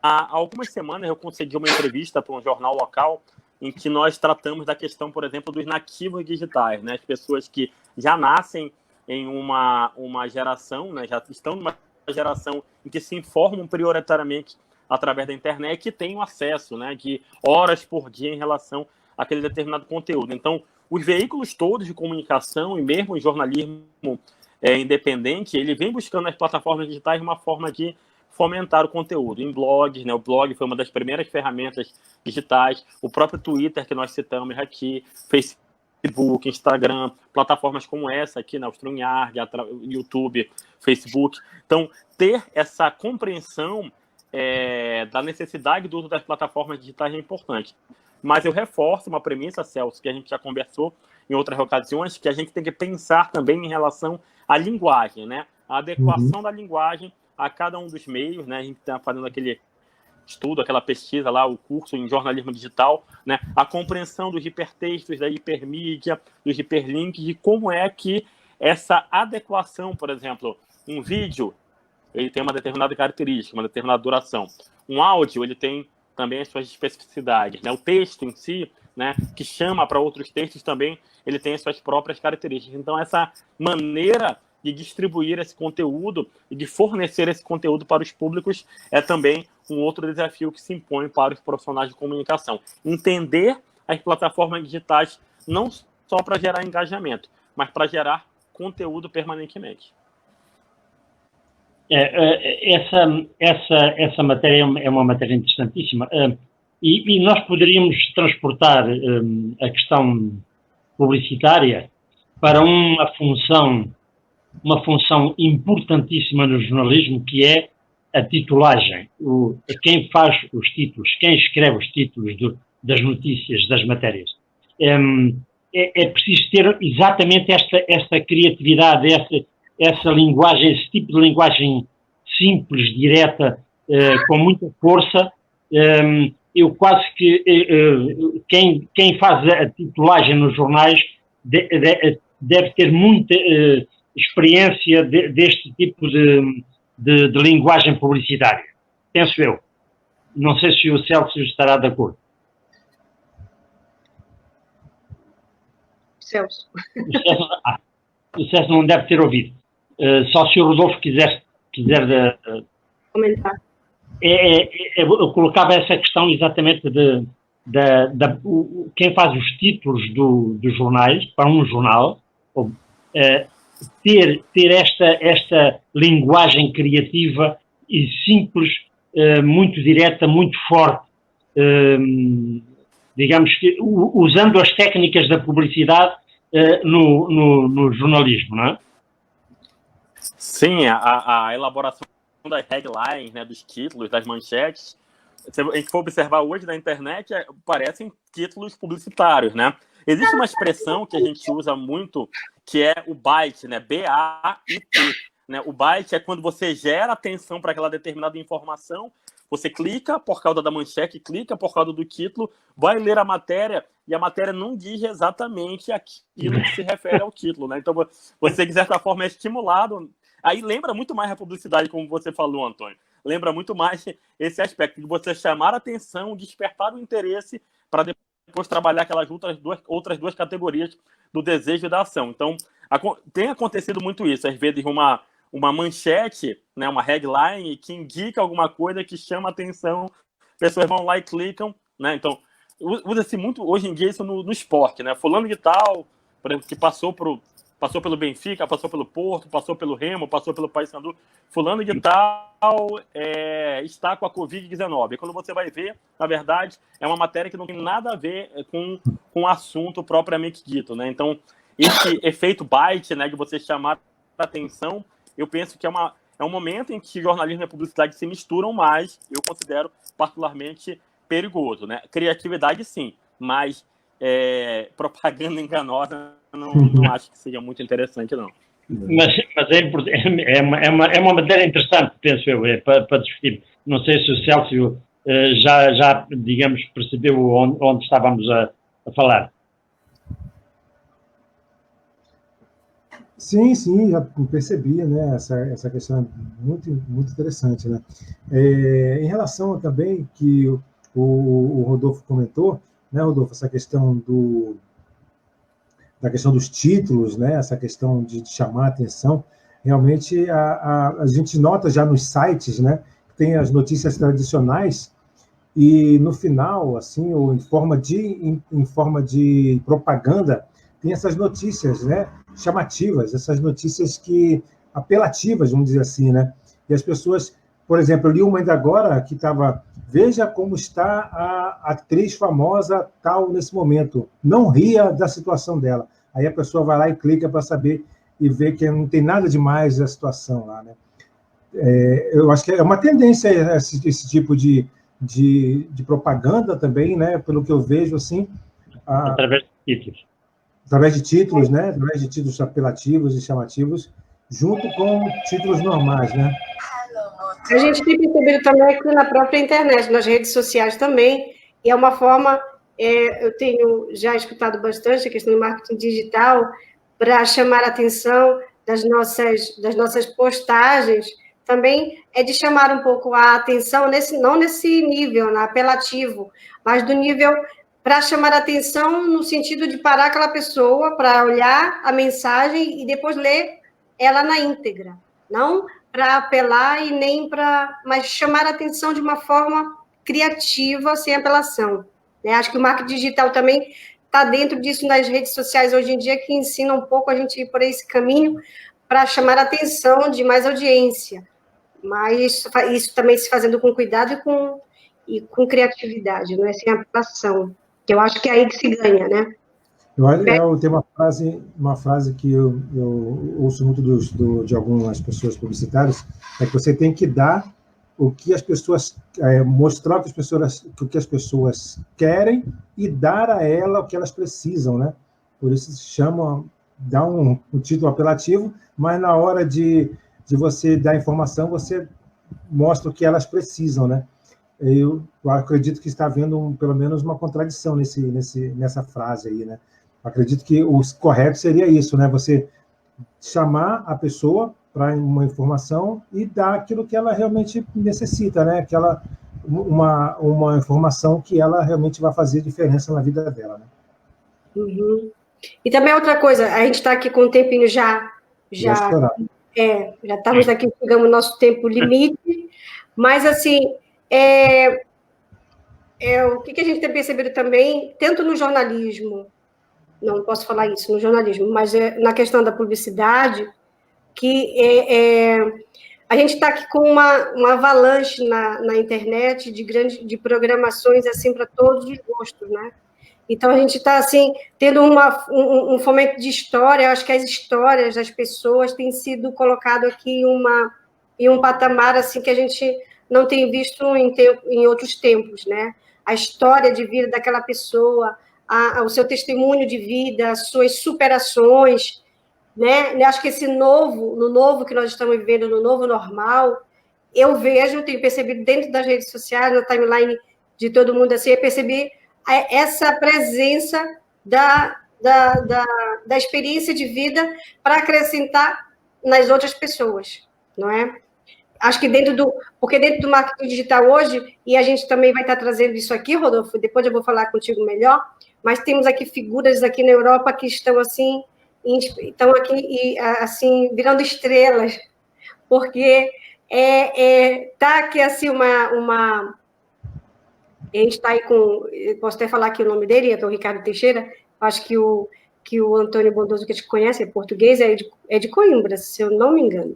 algumas semanas eu consegui uma entrevista para um jornal local em que nós tratamos da questão, por exemplo, dos nativos digitais, né? As pessoas que já nascem em uma geração, né? Já estão numa geração em que se informam prioritariamente através da internet e têm o acesso, né? De horas por dia em relação àquele determinado conteúdo. Então, os veículos todos de comunicação e mesmo o jornalismo independente, ele vem buscando nas plataformas digitais uma forma de fomentar o conteúdo em blogs, né? O blog foi uma das primeiras ferramentas digitais, o próprio Twitter que nós citamos aqui, Facebook, Instagram, plataformas como essa aqui, né? O StreamYard, YouTube, Facebook. Então, ter essa compreensão da necessidade do uso das plataformas digitais é importante. Mas eu reforço uma premissa, Celso, que a gente já conversou em outras ocasiões, que a gente tem que pensar também em relação à linguagem, né? A adequação da linguagem a cada um dos meios, né? A gente está fazendo aquele estudo, aquela pesquisa lá, o curso em jornalismo digital, né? A compreensão dos hipertextos, da hipermídia, dos hiperlinks, e como é que essa adequação, por exemplo, um vídeo, ele tem uma determinada característica, uma determinada duração. Um áudio, ele tem também as suas especificidades, né? O texto em si, né, que chama para outros textos também, ele tem as suas próprias características. Então, essa maneira de distribuir esse conteúdo e de fornecer esse conteúdo para os públicos é também um outro desafio que se impõe para os profissionais de comunicação. Entender as plataformas digitais não só para gerar engajamento, mas para gerar conteúdo permanentemente. Essa matéria é uma matéria interessantíssima. E nós poderíamos transportar a questão publicitária para uma função importantíssima no jornalismo, que é a titulagem. Quem faz os títulos, quem escreve os títulos das notícias, das matérias. É preciso ter exatamente esta criatividade, essa linguagem, esse tipo de linguagem simples, direta, com muita força. Eu quase que quem faz a titulagem nos jornais deve ter muita experiência deste tipo de linguagem publicitária. Penso eu. Não sei se o Celso estará de acordo. Celso. O Celso não deve ter ouvido. Só se o Rodolfo quiser comentar. Eu colocava essa questão exatamente quem faz os títulos dos jornais, para um jornal, ter esta linguagem criativa e simples, muito direta, muito forte, digamos que usando as técnicas da publicidade no jornalismo, não é? Sim, a elaboração das headlines, né, dos títulos, das manchetes, se a gente for observar hoje na internet, parecem títulos publicitários, né? Existe uma expressão que a gente usa muito, que é o byte, né? B-A-I-T. Né? O byte é quando você gera atenção para aquela determinada informação, você clica por causa da manchete, clica por causa do título, vai ler a matéria, e a matéria não diz exatamente aquilo que se refere ao título, né? Então, você, de certa forma, é estimulado. Aí lembra muito mais a publicidade, como você falou, Antônio. Lembra muito mais esse aspecto de você chamar a atenção, despertar o interesse para depois trabalhar aquelas outras duas categorias do desejo e da ação. Então, tem acontecido muito isso. Às vezes, uma manchete, né, uma headline que indica alguma coisa que chama a atenção, pessoas vão lá e clicam, né? Então, usa-se muito hoje em dia isso no esporte, né? Fulano de tal, por exemplo, que passou pelo Benfica, passou pelo Porto, passou pelo Remo, passou pelo Paysandu, fulano de tal está com a Covid-19. E quando você vai ver, na verdade, é uma matéria que não tem nada a ver com o assunto propriamente dito, né? Então, esse efeito byte, né, de você chamar a atenção, eu penso que é é um momento em que jornalismo e publicidade se misturam mais, eu considero particularmente perigoso, né? Criatividade, sim, mas propaganda enganosa não acho que seja muito interessante, não. Mas é uma matéria interessante, penso eu, para discutir. Não sei se o Célcio já digamos, percebeu onde estávamos a falar. Sim, já percebi, né? Essa questão é muito interessante, né? Em relação também que o Rodolfo comentou, né, Rodolfo, essa questão da questão dos títulos, né? Essa questão de chamar a atenção, realmente a gente nota já nos sites, né? Tem as notícias tradicionais e no final, assim, ou em forma de propaganda, tem essas notícias, né? Chamativas, essas notícias apelativas, vamos dizer assim, né? E as pessoas, por exemplo, eu li uma ainda agora que estava: veja como está a atriz famosa tal nesse momento, não ria da situação dela. Aí a pessoa vai lá e clica para saber e vê que não tem nada demais a situação lá, né? Eu acho que é uma tendência esse tipo de propaganda também, né? Pelo que eu vejo, assim, através de títulos. Através de títulos, né? Através de títulos apelativos e chamativos, junto com títulos normais, né? A gente tem percebido também aqui na própria internet, nas redes sociais também, e é uma forma, eu tenho já escutado bastante a questão do marketing digital para chamar a atenção das nossas postagens, também é de chamar um pouco a atenção, não nesse nível, apelativo, mas do nível para chamar a atenção no sentido de parar aquela pessoa para olhar a mensagem e depois ler ela na íntegra. Não para apelar e nem mas chamar a atenção de uma forma criativa, sem apelação. Né? Acho que o marketing digital também está dentro disso nas redes sociais hoje em dia, que ensina um pouco a gente ir por esse caminho para chamar a atenção de mais audiência. Mas isso também se fazendo com cuidado e com criatividade, não é sem apelação. Que eu acho que é aí que se ganha, né? Tem uma frase que eu ouço muito de algumas pessoas publicitárias, é que você tem que dar o que as pessoas, mostrar o que as pessoas querem e dar a ela o que elas precisam, né? Por isso se chama, dá um título apelativo, mas na hora de você dar informação, você mostra o que elas precisam, né? Eu acredito que está havendo pelo menos uma contradição nessa frase aí, né? Acredito que o correto seria isso, né? Você chamar a pessoa para uma informação e dar aquilo que ela realmente necessita, né? Uma informação que ela realmente vai fazer diferença na vida dela, né? Uhum. E também outra coisa, a gente está aqui com um tempinho já estamos aqui, chegamos no nosso tempo limite, mas assim, o que a gente tem percebido também, tanto no jornalismo, não posso falar isso no jornalismo, mas na questão da publicidade, que a gente está aqui com uma avalanche na internet de programações assim para todos os gostos, né? Então, a gente está, assim, tendo um fomento de história. Eu acho que as histórias das pessoas têm sido colocado aqui em um patamar, assim, que a gente não tem visto em outros tempos, né? A história de vida daquela pessoa, o seu testemunho de vida, as suas superações, né? Eu acho que no novo que nós estamos vivendo, no novo normal, eu tenho percebido dentro das redes sociais, na timeline de todo mundo, assim, eu percebi essa presença da experiência de vida para acrescentar nas outras pessoas, não é? Acho que porque dentro do marketing digital hoje, e a gente também vai estar trazendo isso aqui, Rodolfo, depois eu vou falar contigo melhor, mas temos aqui figuras aqui na Europa que estão assim, aqui assim, virando estrelas, porque tá aqui assim a gente está aí posso até falar aqui o nome dele, é o Ricardo Teixeira, acho que o Antônio Bondoso, que a gente conhece, é português, é de Coimbra, se eu não me engano,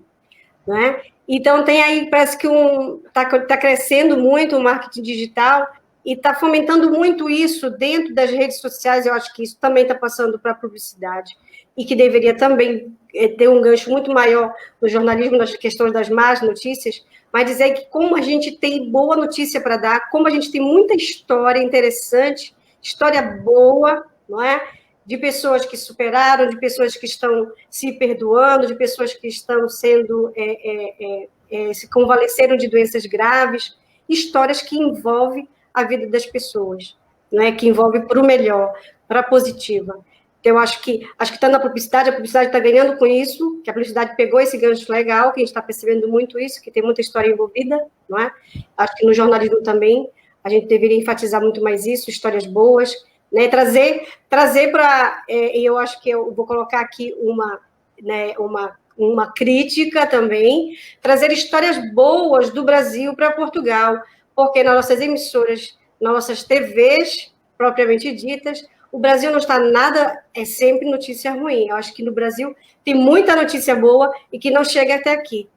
não é? Então, tem aí, parece que está crescendo muito o marketing digital e está fomentando muito isso dentro das redes sociais. Eu acho que isso também está passando para a publicidade e que deveria também ter um gancho muito maior no jornalismo, nas questões das más notícias, mas dizer que como a gente tem boa notícia para dar, como a gente tem muita história interessante, história boa, não é? De pessoas que superaram, de pessoas que estão se perdoando, de pessoas que estão sendo, se convalesceram de doenças graves, histórias que envolvem a vida das pessoas, não é? Que envolvem para o melhor, para a positiva. Então, eu acho que está na publicidade, a publicidade está ganhando com isso, que a publicidade pegou esse gancho legal, que a gente está percebendo muito isso, que tem muita história envolvida, não é? Acho que no jornalismo também a gente deveria enfatizar muito mais isso, histórias boas, né? Trazer para... E eu acho que eu vou colocar aqui uma crítica também, trazer histórias boas do Brasil para Portugal, porque nas nossas emissoras, nas nossas TVs, propriamente ditas, o Brasil não está nada, é sempre notícia ruim. Eu acho que no Brasil tem muita notícia boa e que não chega até aqui,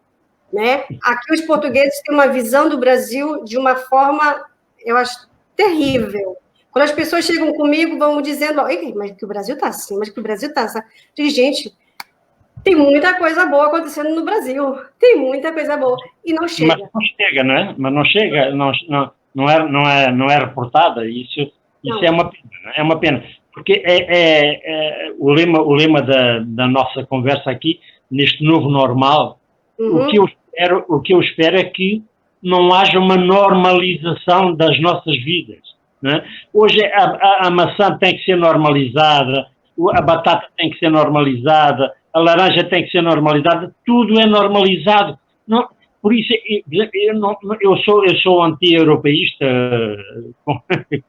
né? Aqui os portugueses têm uma visão do Brasil de uma forma, eu acho, terrível. Quando as pessoas chegam comigo, vão dizendo, mas que o Brasil está assim, mas que o Brasil está assim. Gente, tem muita coisa boa acontecendo no Brasil. Tem muita coisa boa. E não chega. Mas não chega, não é? Mas não chega, não é reportada. Isso é uma pena, é uma pena. Porque o lema da nossa conversa aqui, neste novo normal, o que eu espero é que não haja uma normalização das nossas vidas. Não é? Hoje a maçã tem que ser normalizada, a batata tem que ser normalizada, a laranja tem que ser normalizada, tudo é normalizado. Não, por isso, eu sou anti-europeísta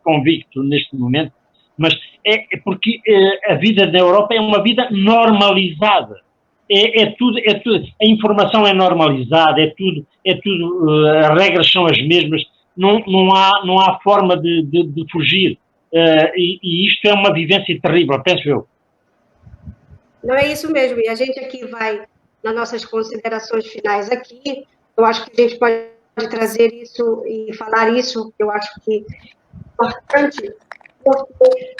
convicto neste momento, mas é porque a vida na Europa é uma vida normalizada. É tudo, a informação é normalizada, é tudo, as regras são as mesmas, não há forma de fugir. E isto é uma vivência terrível, penso eu. Não é isso mesmo, e a gente aqui vai, nas nossas considerações finais aqui, eu acho que a gente pode trazer isso e falar isso, eu acho que é importante, porque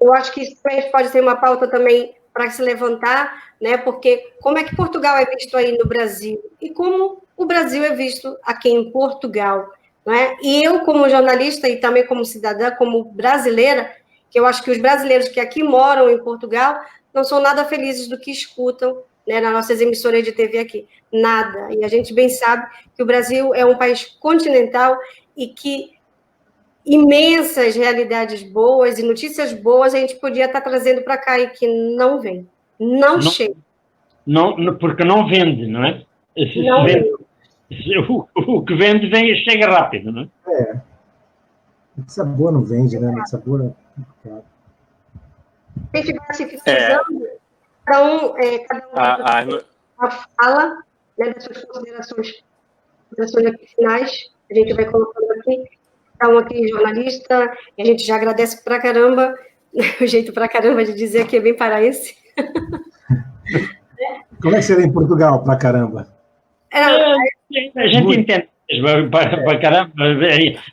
eu acho que isso pode ser uma pauta também para se levantar, né? Porque como é que Portugal é visto aí no Brasil e como o Brasil é visto aqui em Portugal, né? E eu, como jornalista e também como cidadã, como brasileira, que eu acho que os brasileiros que aqui moram em Portugal não são nada felizes do que escutam, né, nas nossas emissoras de TV aqui. Nada. E a gente bem sabe que o Brasil é um país continental e que imensas realidades boas e notícias boas a gente podia estar trazendo para cá e que não vem. Não chega. Porque não vende, não é? Não vende. O que vende chega rápido, não é? Notícia boa não vende, né? Notícia boa é... A gente vai se finalizando, cada um fala, né, das suas considerações aqui finais, a gente vai colocando aqui, cada um aqui jornalista, e a gente já agradece pra caramba, o jeito pra caramba de dizer aqui é bem paraense. Como é que seria em Portugal, pra caramba? A gente entende. Para caramba,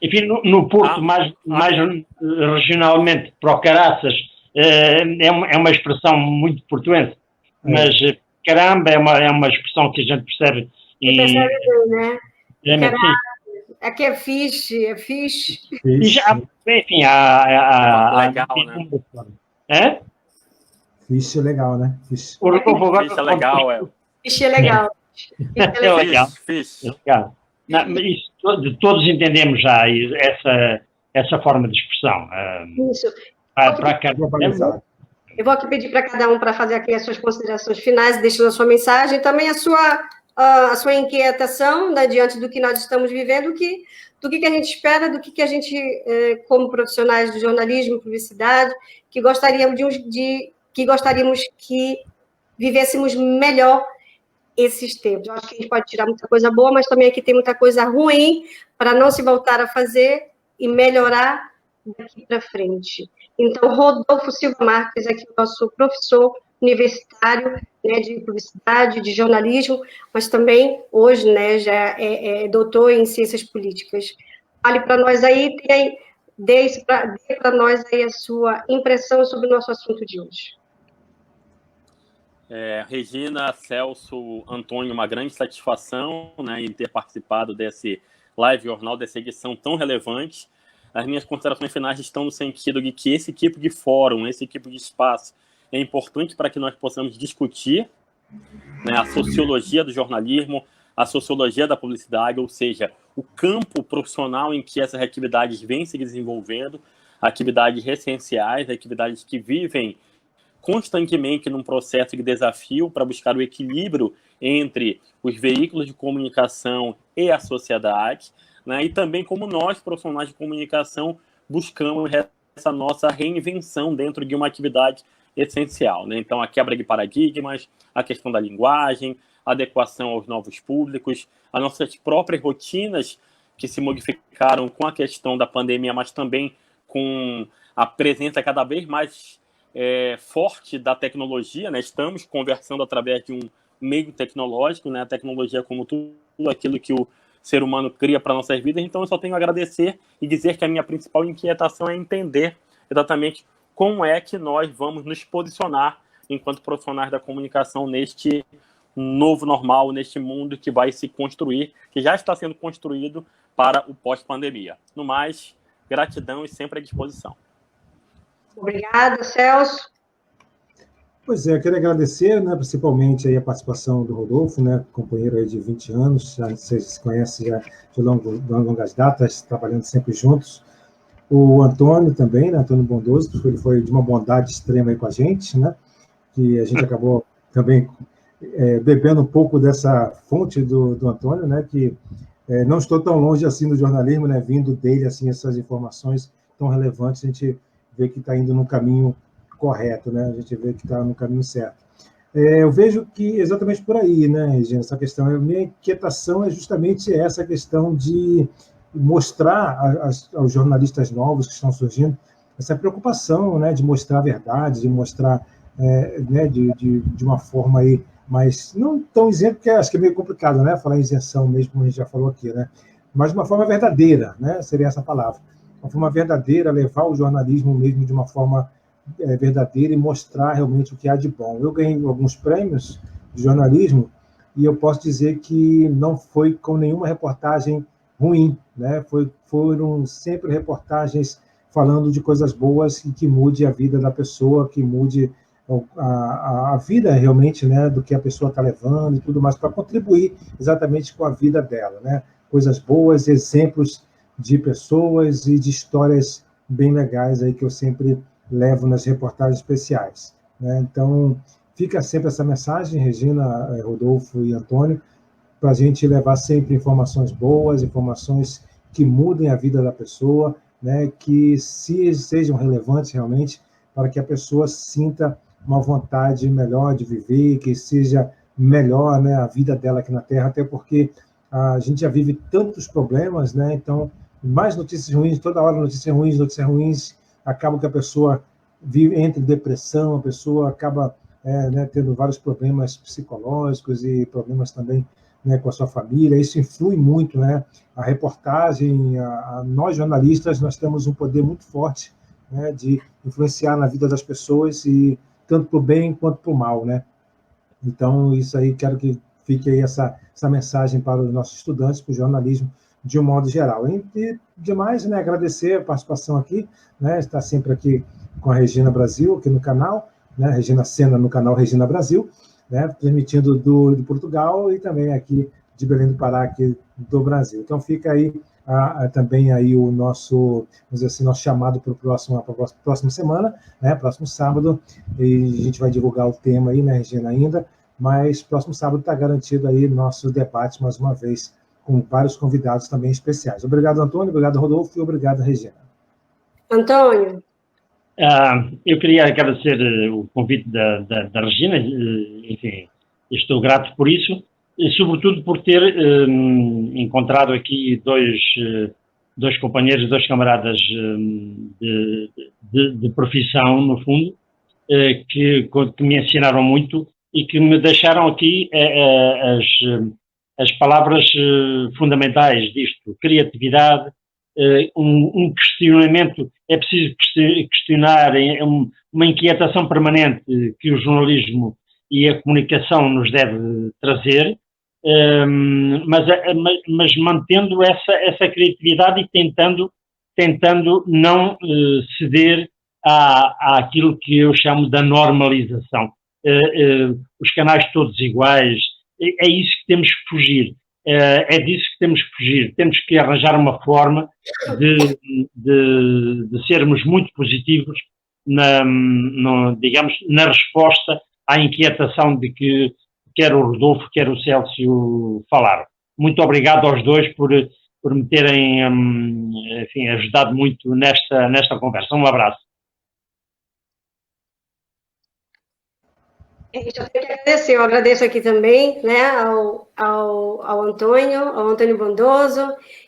enfim, no Porto, mais regionalmente, para o caraças, é uma expressão muito portuense, mas caramba é uma expressão que a gente percebe. Percebe bem, né? Aqui é fixe, é fixe. E já, enfim, legal, né? Fixe é legal, né? Fixe é legal, Fixe é legal. É legal. Fixe. Todos entendemos já essa forma de expressão. Isso. Eu vou aqui pedir para cada um para fazer aqui as suas considerações finais, deixando a sua mensagem, também a sua inquietação, né, diante do que nós estamos vivendo, do que a gente espera, do que a gente, como profissionais do jornalismo, publicidade, que gostaríamos que vivêssemos melhor esses tempos. Eu acho que a gente pode tirar muita coisa boa, mas também aqui tem muita coisa ruim para não se voltar a fazer e melhorar daqui para frente. Então, Rodolfo Silva Marques, aqui o nosso professor universitário, né, de publicidade, de jornalismo, mas também hoje, né, já é doutor em ciências políticas. Fale para nós aí, dê para nós aí a sua impressão sobre o nosso assunto de hoje. Regina, Celso, Antônio, uma grande satisfação, né, em ter participado desse live jornal, dessa edição tão relevante. As minhas considerações finais estão no sentido de que esse tipo de fórum, esse tipo de espaço é importante para que nós possamos discutir, né, a sociologia do jornalismo, a sociologia da publicidade, ou seja, o campo profissional em que essas atividades vêm se desenvolvendo, atividades essenciais, atividades que vivem constantemente num processo de desafio para buscar o equilíbrio entre os veículos de comunicação e a sociedade, né? E também como nós, profissionais de comunicação, buscamos essa nossa reinvenção dentro de uma atividade essencial, né? Então, a quebra de paradigmas, a questão da linguagem, a adequação aos novos públicos, as nossas próprias rotinas que se modificaram com a questão da pandemia, mas também com a presença cada vez mais forte da tecnologia, né? Estamos conversando através de um meio tecnológico, né? A tecnologia como tudo aquilo que o ser humano cria para nossas vidas. Então, eu só tenho a agradecer e dizer que a minha principal inquietação é entender exatamente como é que nós vamos nos posicionar enquanto profissionais da comunicação neste novo normal, neste mundo que vai se construir, que já está sendo construído para o pós-pandemia. No mais, gratidão e sempre à disposição. Obrigada, Celso. Pois é, eu quero agradecer, né, principalmente aí a participação do Rodolfo, né, companheiro aí de 20 anos, já, vocês se conhecem já de longas datas, trabalhando sempre juntos. O Antônio também, né, Antônio Bondoso, que ele foi de uma bondade extrema aí com a gente, né, que a gente acabou também bebendo um pouco dessa fonte do Antônio, né, que não estou tão longe assim do jornalismo, né, vindo dele, assim, essas informações tão relevantes, a gente vê que está indo no caminho correto, né? A gente vê que está no caminho certo. Eu vejo que exatamente por aí, né, Regina, essa questão. A minha inquietação é justamente essa questão de mostrar aos jornalistas novos que estão surgindo essa preocupação, né, de mostrar a verdade, de mostrar, né, de uma forma aí mais, não tão isenta, porque acho que é meio complicado, né, falar em isenção mesmo, como a gente já falou aqui, né, mas de uma forma verdadeira, né, seria essa palavra. Uma forma verdadeira, levar o jornalismo mesmo de uma forma verdadeira e mostrar realmente o que há de bom. Eu ganhei alguns prêmios de jornalismo e eu posso dizer que não foi com nenhuma reportagem ruim, né? Foram sempre reportagens falando de coisas boas e que mude a vida da pessoa, que mude a vida realmente, né, do que a pessoa está levando e tudo mais, para contribuir exatamente com a vida dela, né? Coisas boas, exemplos de pessoas e de histórias bem legais aí que eu sempre levo nas reportagens especiais, né? Então, fica sempre essa mensagem, Regina, Rodolfo e Antônio, para a gente levar sempre informações boas, informações que mudem a vida da pessoa, né? Que sejam relevantes realmente para que a pessoa sinta uma vontade melhor de viver, que seja melhor, né, a vida dela aqui na Terra, até porque a gente já vive tantos problemas, né? Então, mais notícias ruins, toda hora notícias ruins, acaba que a pessoa entra em depressão, a pessoa acaba né, tendo vários problemas psicológicos e problemas também, né, com a sua família. Isso influi muito, né? A reportagem, nós jornalistas, nós temos um poder muito forte, né, de influenciar na vida das pessoas, e tanto para o bem quanto para o mal, né? Então, isso aí, quero que fique aí essa mensagem para os nossos estudantes, para o jornalismo, de um modo geral. E demais, né, agradecer a participação aqui, né, estar sempre aqui com a Regina Brasil, aqui no canal, né, Regina Sena no canal Regina Brasil, né, transmitindo de Portugal e também aqui de Belém do Pará, aqui do Brasil. Então, fica aí também aí o nosso, vamos dizer assim, nosso chamado para a próxima semana, né, próximo sábado, e a gente vai divulgar o tema aí, né, Regina, ainda, mas próximo sábado está garantido aí nosso debate, mais uma vez, com vários convidados também especiais. Obrigado, Antônio, obrigado, Rodolfo, e obrigado, Regina. Antônio. Eu queria agradecer o convite da Regina, enfim, estou grato por isso, e sobretudo por ter encontrado aqui dois companheiros, dois camaradas de profissão, no fundo, que me ensinaram muito e que me deixaram aqui as palavras fundamentais disto: criatividade, um questionamento. É preciso questionar, uma inquietação permanente que o jornalismo e a comunicação nos deve trazer, mas mantendo essa criatividade e tentando não ceder àquilo que eu chamo da normalização. Os canais todos iguais, é isso que temos que fugir. É disso que temos que fugir. Temos que arranjar uma forma de sermos muito positivos digamos, na resposta à inquietação de que quer o Rodolfo, quer o Célcio falaram. Muito obrigado aos dois por me terem, enfim, ajudado muito nesta conversa. Um abraço. Eu tenho que agradecer, eu agradeço aqui também, né, ao Antônio Bondoso,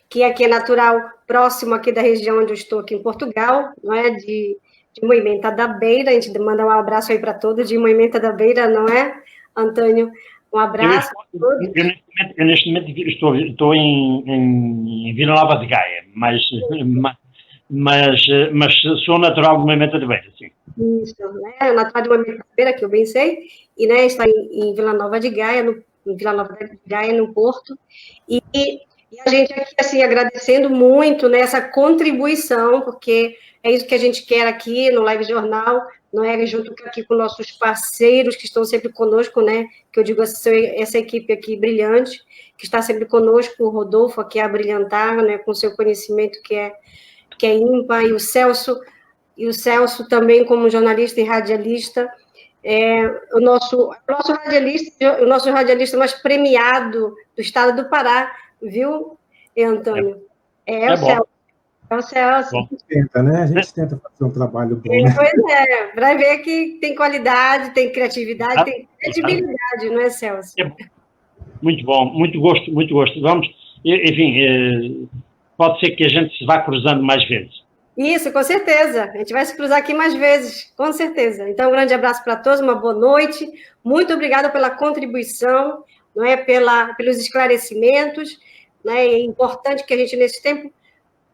que aqui é natural, próximo aqui da região onde eu estou, aqui em Portugal, não é, de Moimenta da Beira. A gente manda um abraço aí para todos de Moimenta da Beira, não é, Antônio? Um abraço. Eu neste momento estou em Vila Nova de Gaia, mas sou natural de Moimenta da Beira, sim. Isso, né? Natural de Moimenta da Beira, que eu bem sei, e, né, está em Vila Nova de Gaia, no Porto, e a gente aqui, assim, agradecendo muito, né, essa contribuição, porque é isso que a gente quer aqui no Live Jornal, não é, junto aqui com nossos parceiros que estão sempre conosco, né, que eu digo essa equipe aqui brilhante, que está sempre conosco, o Rodolfo aqui a brilhantar, né, com seu conhecimento que é ímpar, e o Celso também como jornalista e radialista, o nosso radialista mais premiado do estado do Pará, viu, Antônio? É o Celso. É o Celso. A gente tenta, né? A gente tenta fazer um trabalho bom, né? Pois é, para ver que tem qualidade, tem criatividade, tem credibilidade, não é, Celso? Muito bom, muito gosto. Vamos, enfim, pode ser que a gente se vá cruzando mais vezes. Isso, com certeza. A gente vai se cruzar aqui mais vezes, com certeza. Então, um grande abraço para todos, uma boa noite. Muito obrigada pela contribuição, não é, pelos esclarecimentos. Né? É importante que a gente, nesse tempo,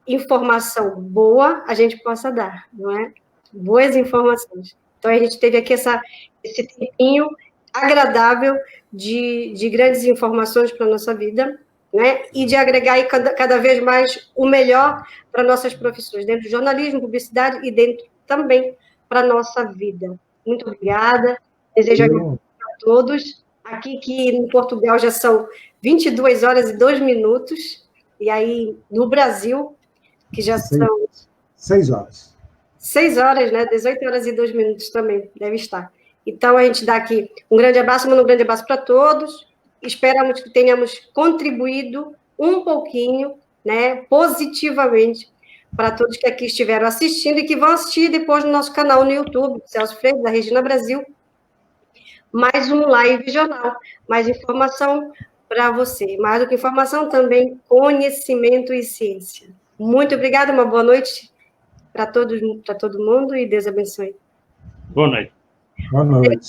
informação boa, a gente possa dar, não é? Boas informações. Então, a gente teve aqui esse tempinho agradável de grandes informações para a nossa vida, né? E de agregar aí cada vez mais o melhor para nossas profissões, dentro do jornalismo, publicidade e dentro também para a nossa vida. Muito obrigada. Desejo a todos. Aqui que em Portugal já são 22 horas e 2 minutos, e aí no Brasil, que já são 6 horas. 6 horas, né? 18 horas e 2 minutos também deve estar. Então, a gente dá aqui um grande abraço, manda um grande abraço para todos. Esperamos que tenhamos contribuído um pouquinho, né, positivamente, para todos que aqui estiveram assistindo e que vão assistir depois no nosso canal no YouTube, Celso Freire, da Regina Brasil. Mais um Live Jornal, mais informação para você. Mais do que informação, também conhecimento e ciência. Muito obrigada, uma boa noite para todo mundo e Deus abençoe. Boa noite. Boa noite.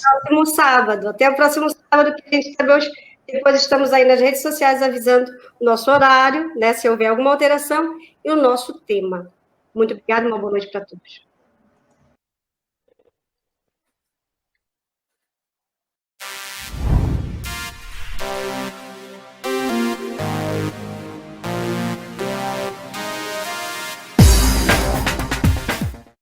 Até o próximo sábado, que a gente sabe hoje. Depois estamos aí nas redes sociais avisando o nosso horário, né, se houver alguma alteração, e o nosso tema. Muito obrigada, uma boa noite para todos.